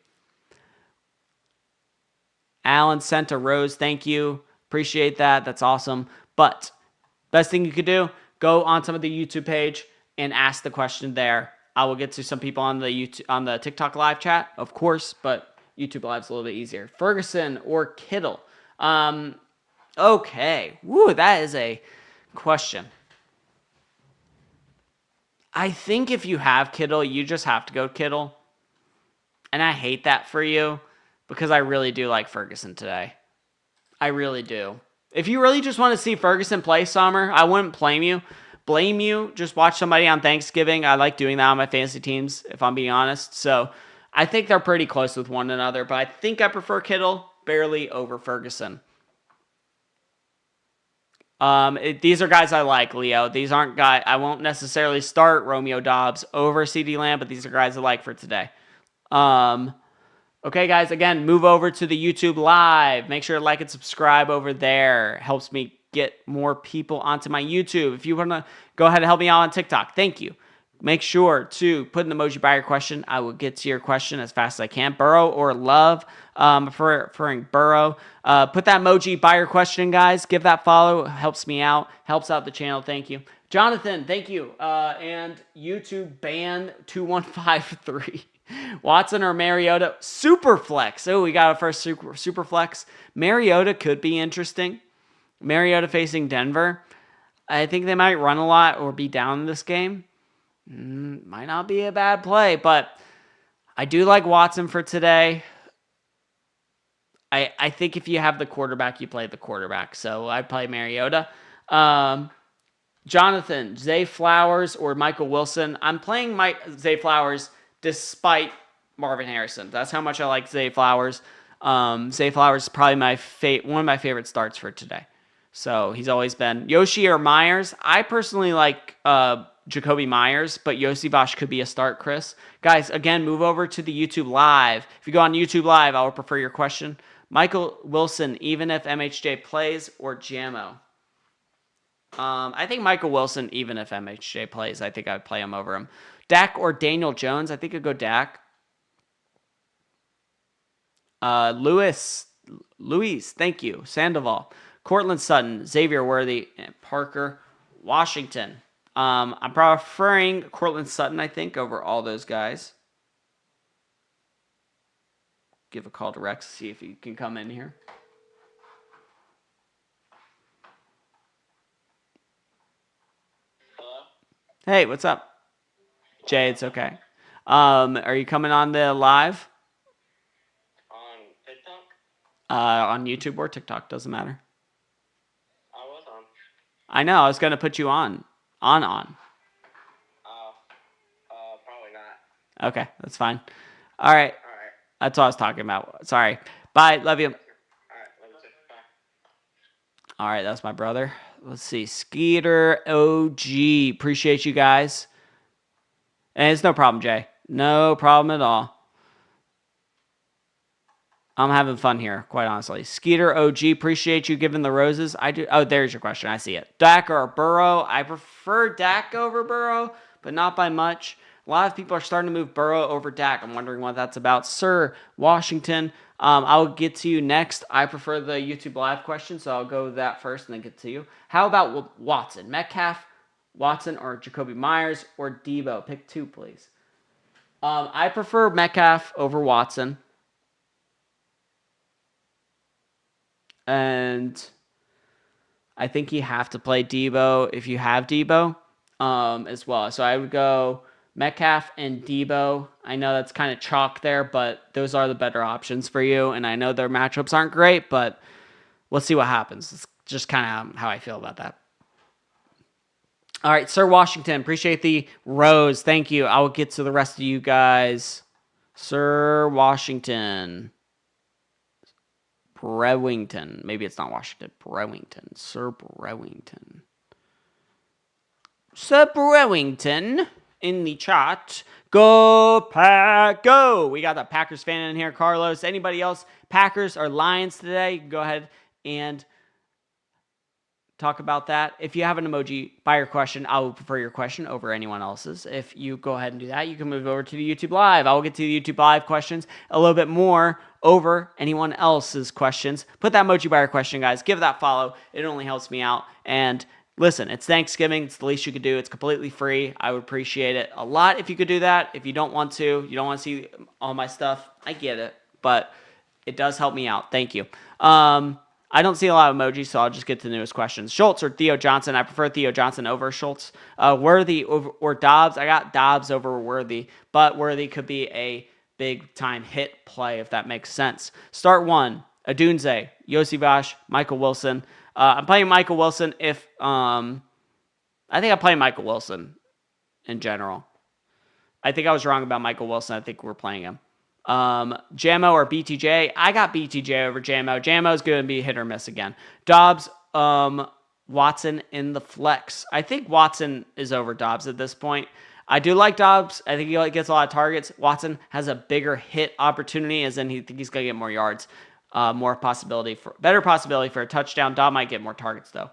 S1: Alan sent a rose. Thank you. Appreciate that. That's awesome. But best thing you could do, go on some of the YouTube page and ask the question there. I will get to some people on the TikTok live chat, of course, but YouTube live's a little bit easier. Ferguson or Kittle? Okay. Woo, that is a question. I think if you have Kittle, you just have to go Kittle. And I hate that for you because I really do like Ferguson today. I really do. If you really just want to see Ferguson play Summer, I wouldn't blame you. Just watch somebody on Thanksgiving. I like doing that on my fantasy teams, if I'm being honest. So I think they're pretty close with one another, but I think I prefer Kittle barely over Ferguson. These are guys I like, Leo. These aren't guys I won't necessarily start Romeo Doubs over CeeDee Lamb, but these are guys I like for today. Okay, guys, again, move over to the YouTube live. Make sure to like and subscribe over there. Helps me get more people onto my YouTube. If you want to go ahead and help me out on TikTok, thank you. Make sure to put an emoji by your question. I will get to your question as fast as I can. Burrow or Love? Preferring Burrow. Put that emoji by your question, guys. Give that follow. It helps me out. Helps out the channel. Thank you. Jonathan, thank you. And YouTube ban 2153. Watson or Mariota? Super flex. Oh, we got a first super flex. Mariota could be interesting. Mariota facing Denver. I think they might run a lot or be down in this game. Might not be a bad play, but I do like Watson for today. I think if you have the quarterback, you play the quarterback. So I play Mariota. Jonathan, Zay Flowers or Michael Wilson? I'm playing Zay Flowers despite Marvin Harrison. That's how much I like Zay Flowers. Zay Flowers is probably one of my favorite starts for today. So he's always been. Yoshi or Myers? I personally like Jacoby Myers, but Yossi Bosch could be a start, Chris. Guys, again, move over to the YouTube Live. If you go on YouTube Live, I would prefer your question. Michael Wilson, even if MHJ plays, or Jammo? I think Michael Wilson, even if MHJ plays, I think I'd play him over him. Dak or Daniel Jones? I think I'd go Dak. Luis, thank you. Sandoval. Cortland Sutton, Xavier Worthy, and Parker Washington. I'm preferring Cortland Sutton, I think, over all those guys. Give a call to Rex, see if he can come in here.
S2: Hello?
S1: Hey, what's up? Jay, it's okay. Are you coming on the live?
S2: On TikTok?
S1: On YouTube or TikTok, doesn't matter.
S2: I was on.
S1: I know, I was going to put you on. On.
S2: Probably not.
S1: Okay, that's fine. All right. That's what I was talking about. Sorry. Bye. Love you.
S2: Alright, let me see. Bye.
S1: All right, that's my brother. Let's see. Skeeter OG. Appreciate you guys. And it's no problem, Jay. No problem at all. I'm having fun here, quite honestly. Skeeter OG, appreciate you giving the roses. I do. Oh, there's your question. I see it. Dak or Burrow? I prefer Dak over Burrow, but not by much. A lot of people are starting to move Burrow over Dak. I'm wondering what that's about. Sir Washington, I'll get to you next. I prefer the YouTube Live question, so I'll go with that first and then get to you. How about Watson? Metcalf, Watson, or Jacoby Myers, or Debo? Pick two, please. I prefer Metcalf over Watson. And I think you have to play Debo if you have Debo as well. So I would go Metcalf and Debo. I know that's kind of chalk there, but those are the better options for you. And I know their matchups aren't great, but we'll see what happens. It's just kind of how I feel about that. All right, Sir Washington, appreciate the rose. Thank you. I will get to the rest of you guys. Sir Washington. Brewington. Maybe it's not Washington. Brewington. Sir Brewington. Sir Brewington in the chat. Go Pack, go! We got the Packers fan in here, Carlos. Anybody else? Packers or Lions today? You can go ahead and talk about that. If you have an emoji by your question, I will prefer your question over anyone else's. If you go ahead and do that, you can move over to the YouTube Live. I will get to the YouTube Live questions a little bit more over anyone else's questions. Put that emoji by your question, guys. Give that follow. It only helps me out. And listen, it's Thanksgiving. It's the least you could do. It's completely free. I would appreciate it a lot if you could do that. If you don't want to, you don't want to see all my stuff, I get it. But it does help me out. Thank you. I don't see a lot of emojis, so I'll just get to the newest questions. Schultz or Theo Johnson? I prefer Theo Johnson over Schultz. Worthy or Dobbs? I got Dobbs over Worthy, but Worthy could be a big-time hit play, if that makes sense. Start one, Adunze, Yossi Vash, Michael Wilson. I'm playing Michael Wilson if... I think I'm playing Michael Wilson in general. I think I was wrong about Michael Wilson. I think we're playing him. Jamo or BTJ? I got BTJ over Jamo. Jamo's going to be hit or miss again. Dobbs, Watson in the flex. I think Watson is over Dobbs at this point. I do like Dobbs. I think he gets a lot of targets. Watson has a bigger hit opportunity, as in he's going to get more yards, better possibility for a touchdown. Dobbs might get more targets though.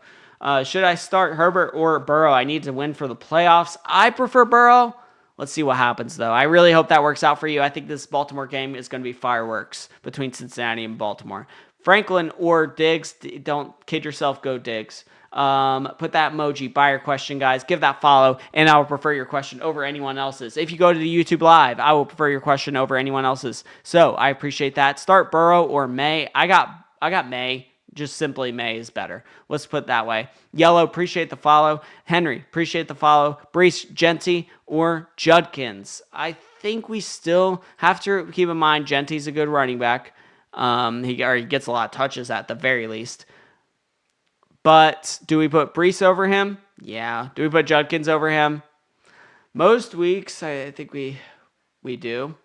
S1: Should I start Herbert or Burrow? I need to win for the playoffs. I prefer Burrow. Let's see what happens, though. I really hope that works out for you. I think this Baltimore game is going to be fireworks between Cincinnati and Baltimore. Franklin or Diggs, don't kid yourself, go Diggs. Put that emoji by your question, guys. Give that follow, and I will prefer your question over anyone else's. If you go to the YouTube Live, I will prefer your question over anyone else's. So I appreciate that. Start Burrow or May. I got May. Just simply May is better. Let's put it that way. Yellow, appreciate the follow. Henry, appreciate the follow. Brees, Genty, or Judkins. I think we still have to keep in mind Genty's a good running back. He gets a lot of touches at the very least. But do we put Brees over him? Yeah. Do we put Judkins over him? Most weeks, I think we do.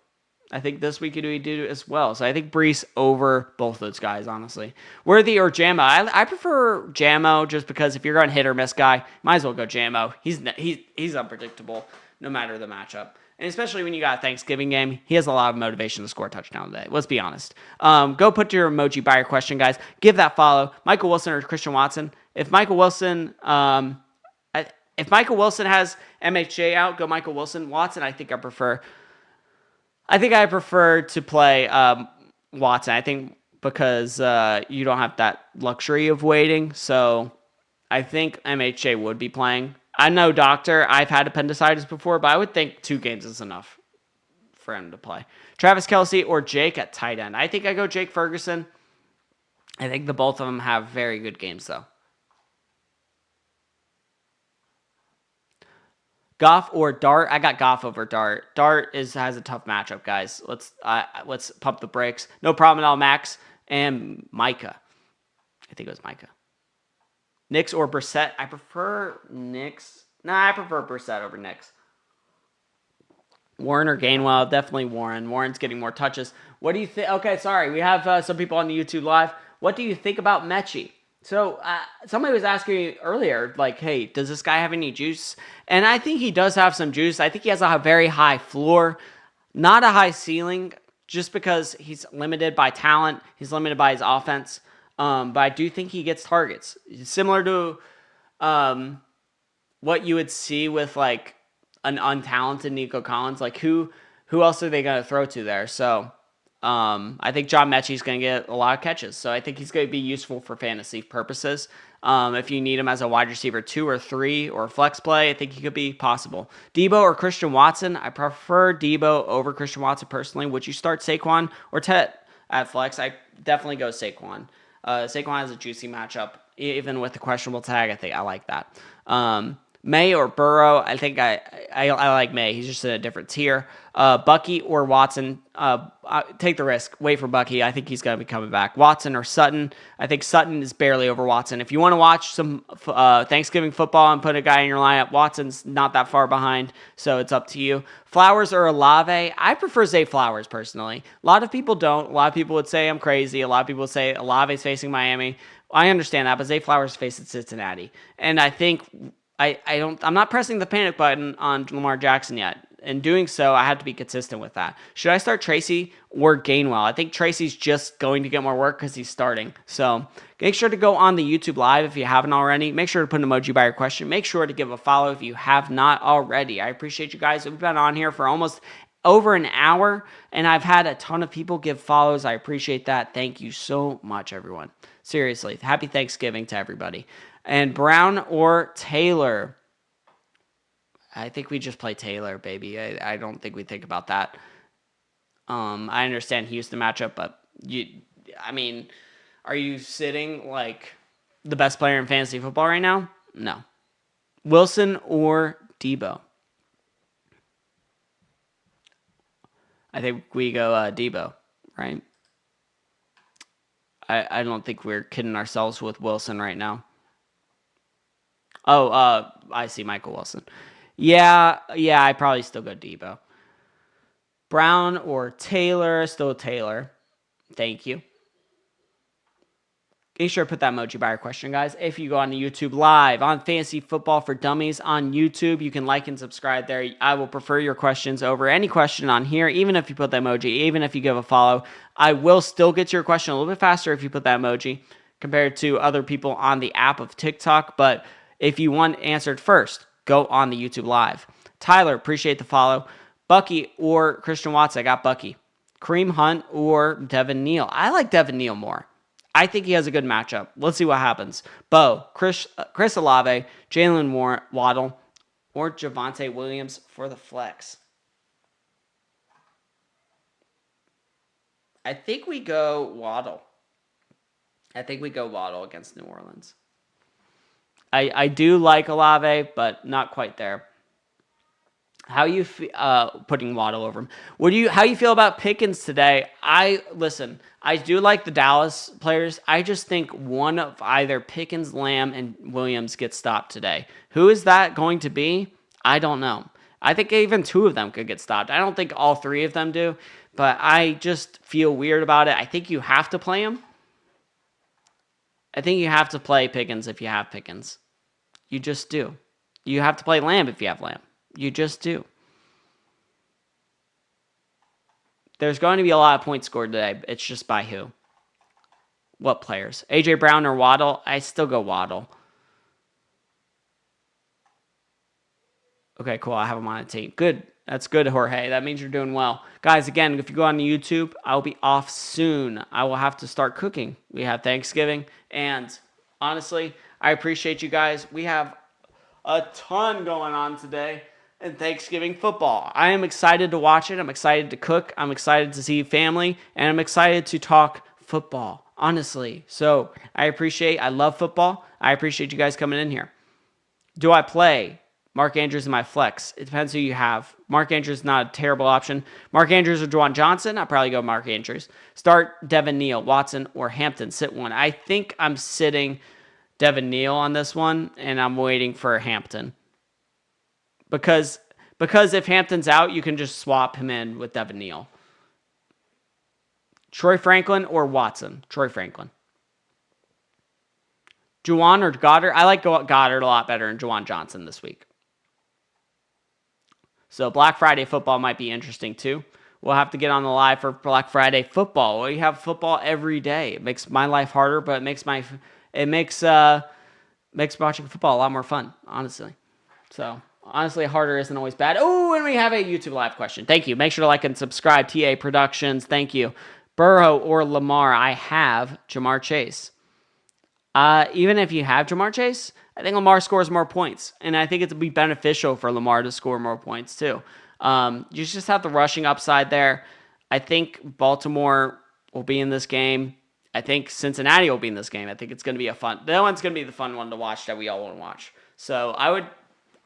S1: I think this week we do as well. So I think Brees over both those guys, honestly. Worthy or Jamo? I prefer Jamo just because if you're going hit or miss guy, might as well go Jamo. He's unpredictable no matter the matchup. And especially when you got a Thanksgiving game, he has a lot of motivation to score a touchdown today. Let's be honest. Go put your emoji by your question, guys. Give that follow. Michael Wilson or Christian Watson? If Michael Wilson has MHJ out, go Michael Wilson. Watson, I think I prefer to play Watson. I think because you don't have that luxury of waiting. So I think MHJ would be playing. I'm no doctor. I've had appendicitis before, but I would think 2 games is enough for him to play. Travis Kelce or Jake at tight end? I think I go Jake Ferguson. I think the both of them have very good games, though. Goff or Dart? I got Goff over Dart. Dart has a tough matchup, guys. Let's pump the brakes. No problem at all, Max. And Micah. I think it was Micah. Knicks or Brissett? I prefer Knicks. I prefer Brissett over Knicks. Warren or Gainwell? Definitely Warren. Warren's getting more touches. What do you think? Okay, sorry. We have some people on the YouTube Live. What do you think about Mechie? So somebody was asking me earlier, like, hey, does this guy have any juice? And I think he does have some juice. I think he has a very high floor, not a high ceiling, just because he's limited by talent, he's limited by his offense. But I do think he gets targets. Similar to what you would see with like an untalented Nico Collins. Like who else are they going to throw to there? So I think John Mechie's going to get a lot of catches. So I think he's going to be useful for fantasy purposes. If you need him as a wide receiver 2 or 3 or flex play, I think he could be possible. Debo or Christian Watson? I prefer Debo over Christian Watson personally. Would you start Saquon or Tet at flex? I definitely go Saquon. Saquon has a juicy matchup. Even with the questionable tag, I think I like that. May or Burrow, I think I like May. He's just in a different tier. Bucky or Watson, take the risk. Wait for Bucky. I think he's going to be coming back. Watson or Sutton. I think Sutton is barely over Watson. If you want to watch some Thanksgiving football and put a guy in your lineup, Watson's not that far behind, so it's up to you. Flowers or Olave. I prefer Zay Flowers personally. A lot of people don't. A lot of people would say I'm crazy. A lot of people would say Olave's facing Miami. I understand that, but Zay Flowers faced Cincinnati. And I think I'm not pressing the panic button on Lamar Jackson yet. In doing so, I have to be consistent with that. Should I start Tracy or Gainwell? I think Tracy's just going to get more work because he's starting. So make sure to go on the YouTube Live if you haven't already. Make sure to put an emoji by your question. Make sure to give a follow if you have not already. I appreciate you guys. We've been on here for almost over an hour, and I've had a ton of people give follows. I appreciate that. Thank you so much, everyone. Seriously, happy Thanksgiving to everybody. And Brown or Taylor? I think we just play Taylor, baby. I don't think we think about that. I understand Houston matchup, but are you sitting like the best player in fantasy football right now? No. Wilson or Debo? I think we go Debo, right? I don't think we're kidding ourselves with Wilson right now. Oh, I see Michael Wilson. Yeah, I probably still go Debo. Brown or Taylor? Still Taylor. Thank you. Make sure to put that emoji by your question, guys. If you go on the YouTube Live, on Fantasy Football for Dummies on YouTube, you can like and subscribe there. I will prefer your questions over any question on here, even if you put the emoji, even if you give a follow. I will still get to your question a little bit faster if you put that emoji compared to other people on the app of TikTok, but if you want answered first, go on the YouTube Live. Tyler, appreciate the follow. Bucky or Christian Watson? I got Bucky. Kareem Hunt or Devin Neal? I like Devin Neal more. I think he has a good matchup. Let's see what happens. Bo, Chris Olave, Jalen Waddle, or Javonte Williams for the flex. I think we go Waddle. Against New Orleans. I do like Olave, but not quite there. How you putting Waddle over him? How you feel about Pickens today? I do like the Dallas players. I just think one of either Pickens, Lamb, and Williams gets stopped today. Who is that going to be? I don't know. I think even 2 of them could get stopped. I don't think all 3 of them do, but I just feel weird about it. I think you have to play him. I think you have to play Pickens if you have Pickens. You just do. You have to play Lamb if you have Lamb. You just do. There's going to be a lot of points scored today. It's just by who? What players? A.J. Brown or Waddle? I still go Waddle. Okay, cool. I have him on a team. Good. That's good, Jorge. That means you're doing well. Guys, again, if you go on YouTube, I'll be off soon. I will have to start cooking. We have Thanksgiving. And honestly, I appreciate you guys. We have a ton going on today in Thanksgiving football. I am excited to watch it. I'm excited to cook. I'm excited to see family. And I'm excited to talk football, honestly. So I love football. I appreciate you guys coming in here. Do I play Mark Andrews in my flex? It depends who you have. Mark Andrews is not a terrible option. Mark Andrews or Juwan Johnson? I'll probably go Mark Andrews. Start Devin Neal, Watson, or Hampton. Sit one. I think I'm sitting Devin Neal on this one, and I'm waiting for Hampton. Because if Hampton's out, you can just swap him in with Devin Neal. Troy Franklin or Watson? Troy Franklin. Juwan or Goddard? I like Goddard a lot better than Juwan Johnson this week. So Black Friday football might be interesting too. we'll have to get on the live for Black Friday football. We have football every day. It makes my life harder, but it makes watching football a lot more fun, honestly. So, honestly, harder isn't always bad. Oh, and we have a YouTube live question. Thank you. Make sure to like and subscribe. TA Productions. Thank you. Burrow or Lamar? I have Jamar Chase. Even if you have Jamar Chase, I think Lamar scores more points. And I think it'd be beneficial for Lamar to score more points, too. You just have the rushing upside there. I think Baltimore will be in this game. I think Cincinnati will be in this game. I think it's going to be that one's going to be the fun one to watch that we all want to watch. So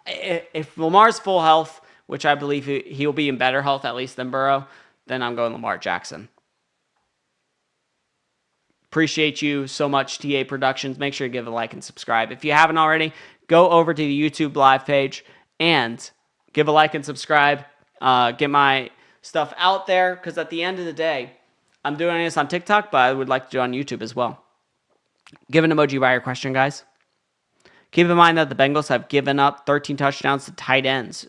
S1: if Lamar's full health, which I believe he'll be in better health at least than Burrow, then I'm going Lamar Jackson. Appreciate you so much, TA Productions. Make sure to give a like and subscribe. If you haven't already, go over to the YouTube live page and give a like and subscribe. Get my stuff out there, because at the end of the day, I'm doing this on TikTok, but I would like to do it on YouTube as well. Give an emoji by your question, guys. Keep in mind that the Bengals have given up 13 touchdowns to tight ends.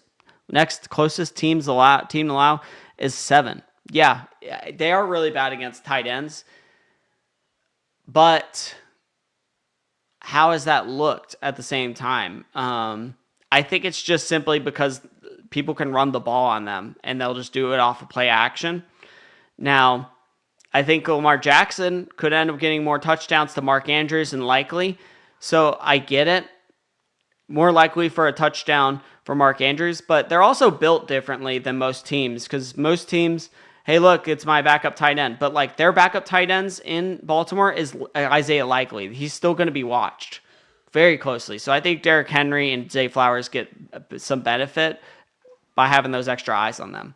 S1: Next closest team to allow is 7. Yeah, they are really bad against tight ends. But how has that looked at the same time? I think it's just simply because people can run the ball on them, and they'll just do it off of play action. Now, I think Lamar Jackson could end up getting more touchdowns to Mark Andrews than likely. So I get it. More likely for a touchdown for Mark Andrews, but they're also built differently than most teams, because most teams, hey, look, it's my backup tight end. But like their backup tight ends in Baltimore is Isaiah Likely. He's still going to be watched very closely. So I think Derrick Henry and Zay Flowers get some benefit by having those extra eyes on them.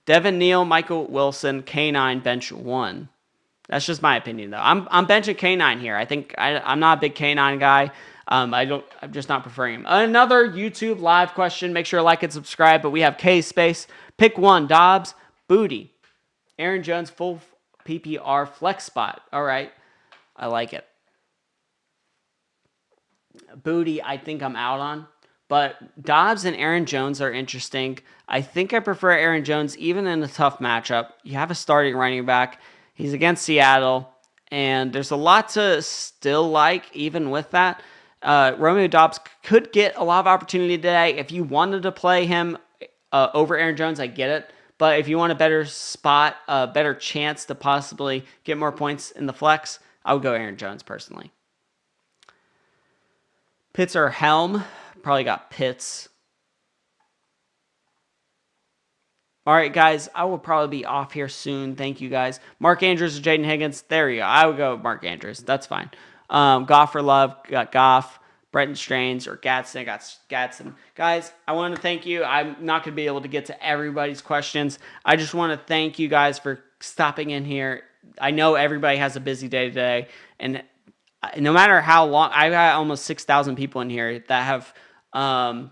S1: Devin Neal, Michael Wilson, K9, bench 1. That's just my opinion, though. I'm benching K9 here. I think I'm not a big K9 guy. I'm just not preferring him. Another YouTube live question. Make sure to like and subscribe. But we have K space. Pick 1, Dobbs, Booty. Aaron Jones, full PPR flex spot. All right. I like it. Booty, I think I'm out on. But Dobbs and Aaron Jones are interesting. I think I prefer Aaron Jones even in a tough matchup. You have a starting running back. He's against Seattle. And there's a lot to still like even with that. Romeo Dobbs could get a lot of opportunity today. If you wanted to play him over Aaron Jones, I get it. But if you want a better spot, a better chance to possibly get more points in the flex, I would go Aaron Jones personally. Pitts or Helm? Probably got Pitts. All right, guys, I will probably be off here soon. Thank you, guys. Mark Andrews or Jaden Higgins? There you go. I would go Mark Andrews. That's fine. Goff or Love? Got Goff. Brenton Strange or Gadsden? Got Gadsden. Guys, I want to thank you. I'm not going to be able to get to everybody's questions. I just want to thank you guys for stopping in here. I know everybody has a busy day today, and no matter how long, I've got almost 6,000 people in here that have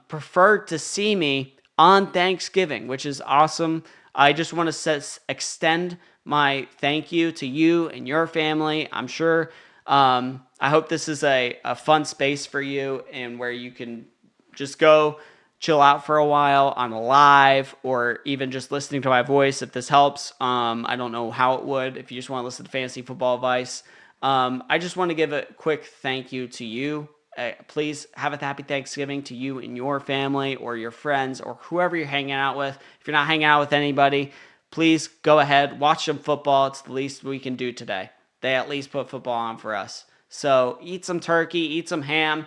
S1: preferred to see me on Thanksgiving, which is awesome. I just want to extend my thank you to you and your family. I'm sure, I hope this is a fun space for you and where you can just go chill out for a while on a live, or even just listening to my voice if this helps. I don't know how it would if you just want to listen to fantasy football advice. I just want to give a quick thank you to you. Please have a happy Thanksgiving to you and your family or your friends or whoever you're hanging out with. If you're not hanging out with anybody, please go ahead, watch some football. It's the least we can do today. They at least put football on for us. So eat some turkey, eat some ham,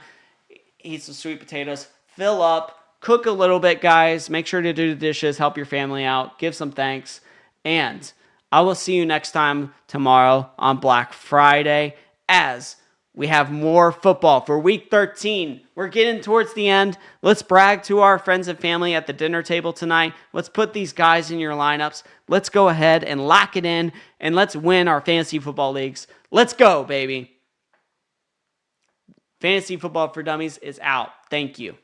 S1: eat some sweet potatoes, fill up, cook a little bit, guys. Make sure to do the dishes, help your family out, give some thanks. And I will see you next time tomorrow on Black Friday as we have more football for Week 13. We're getting towards the end. Let's brag to our friends and family at the dinner table tonight. Let's put these guys in your lineups. Let's go ahead and lock it in, and let's win our fantasy football leagues. Let's go, baby. Fantasy Football for Dummies is out. Thank you.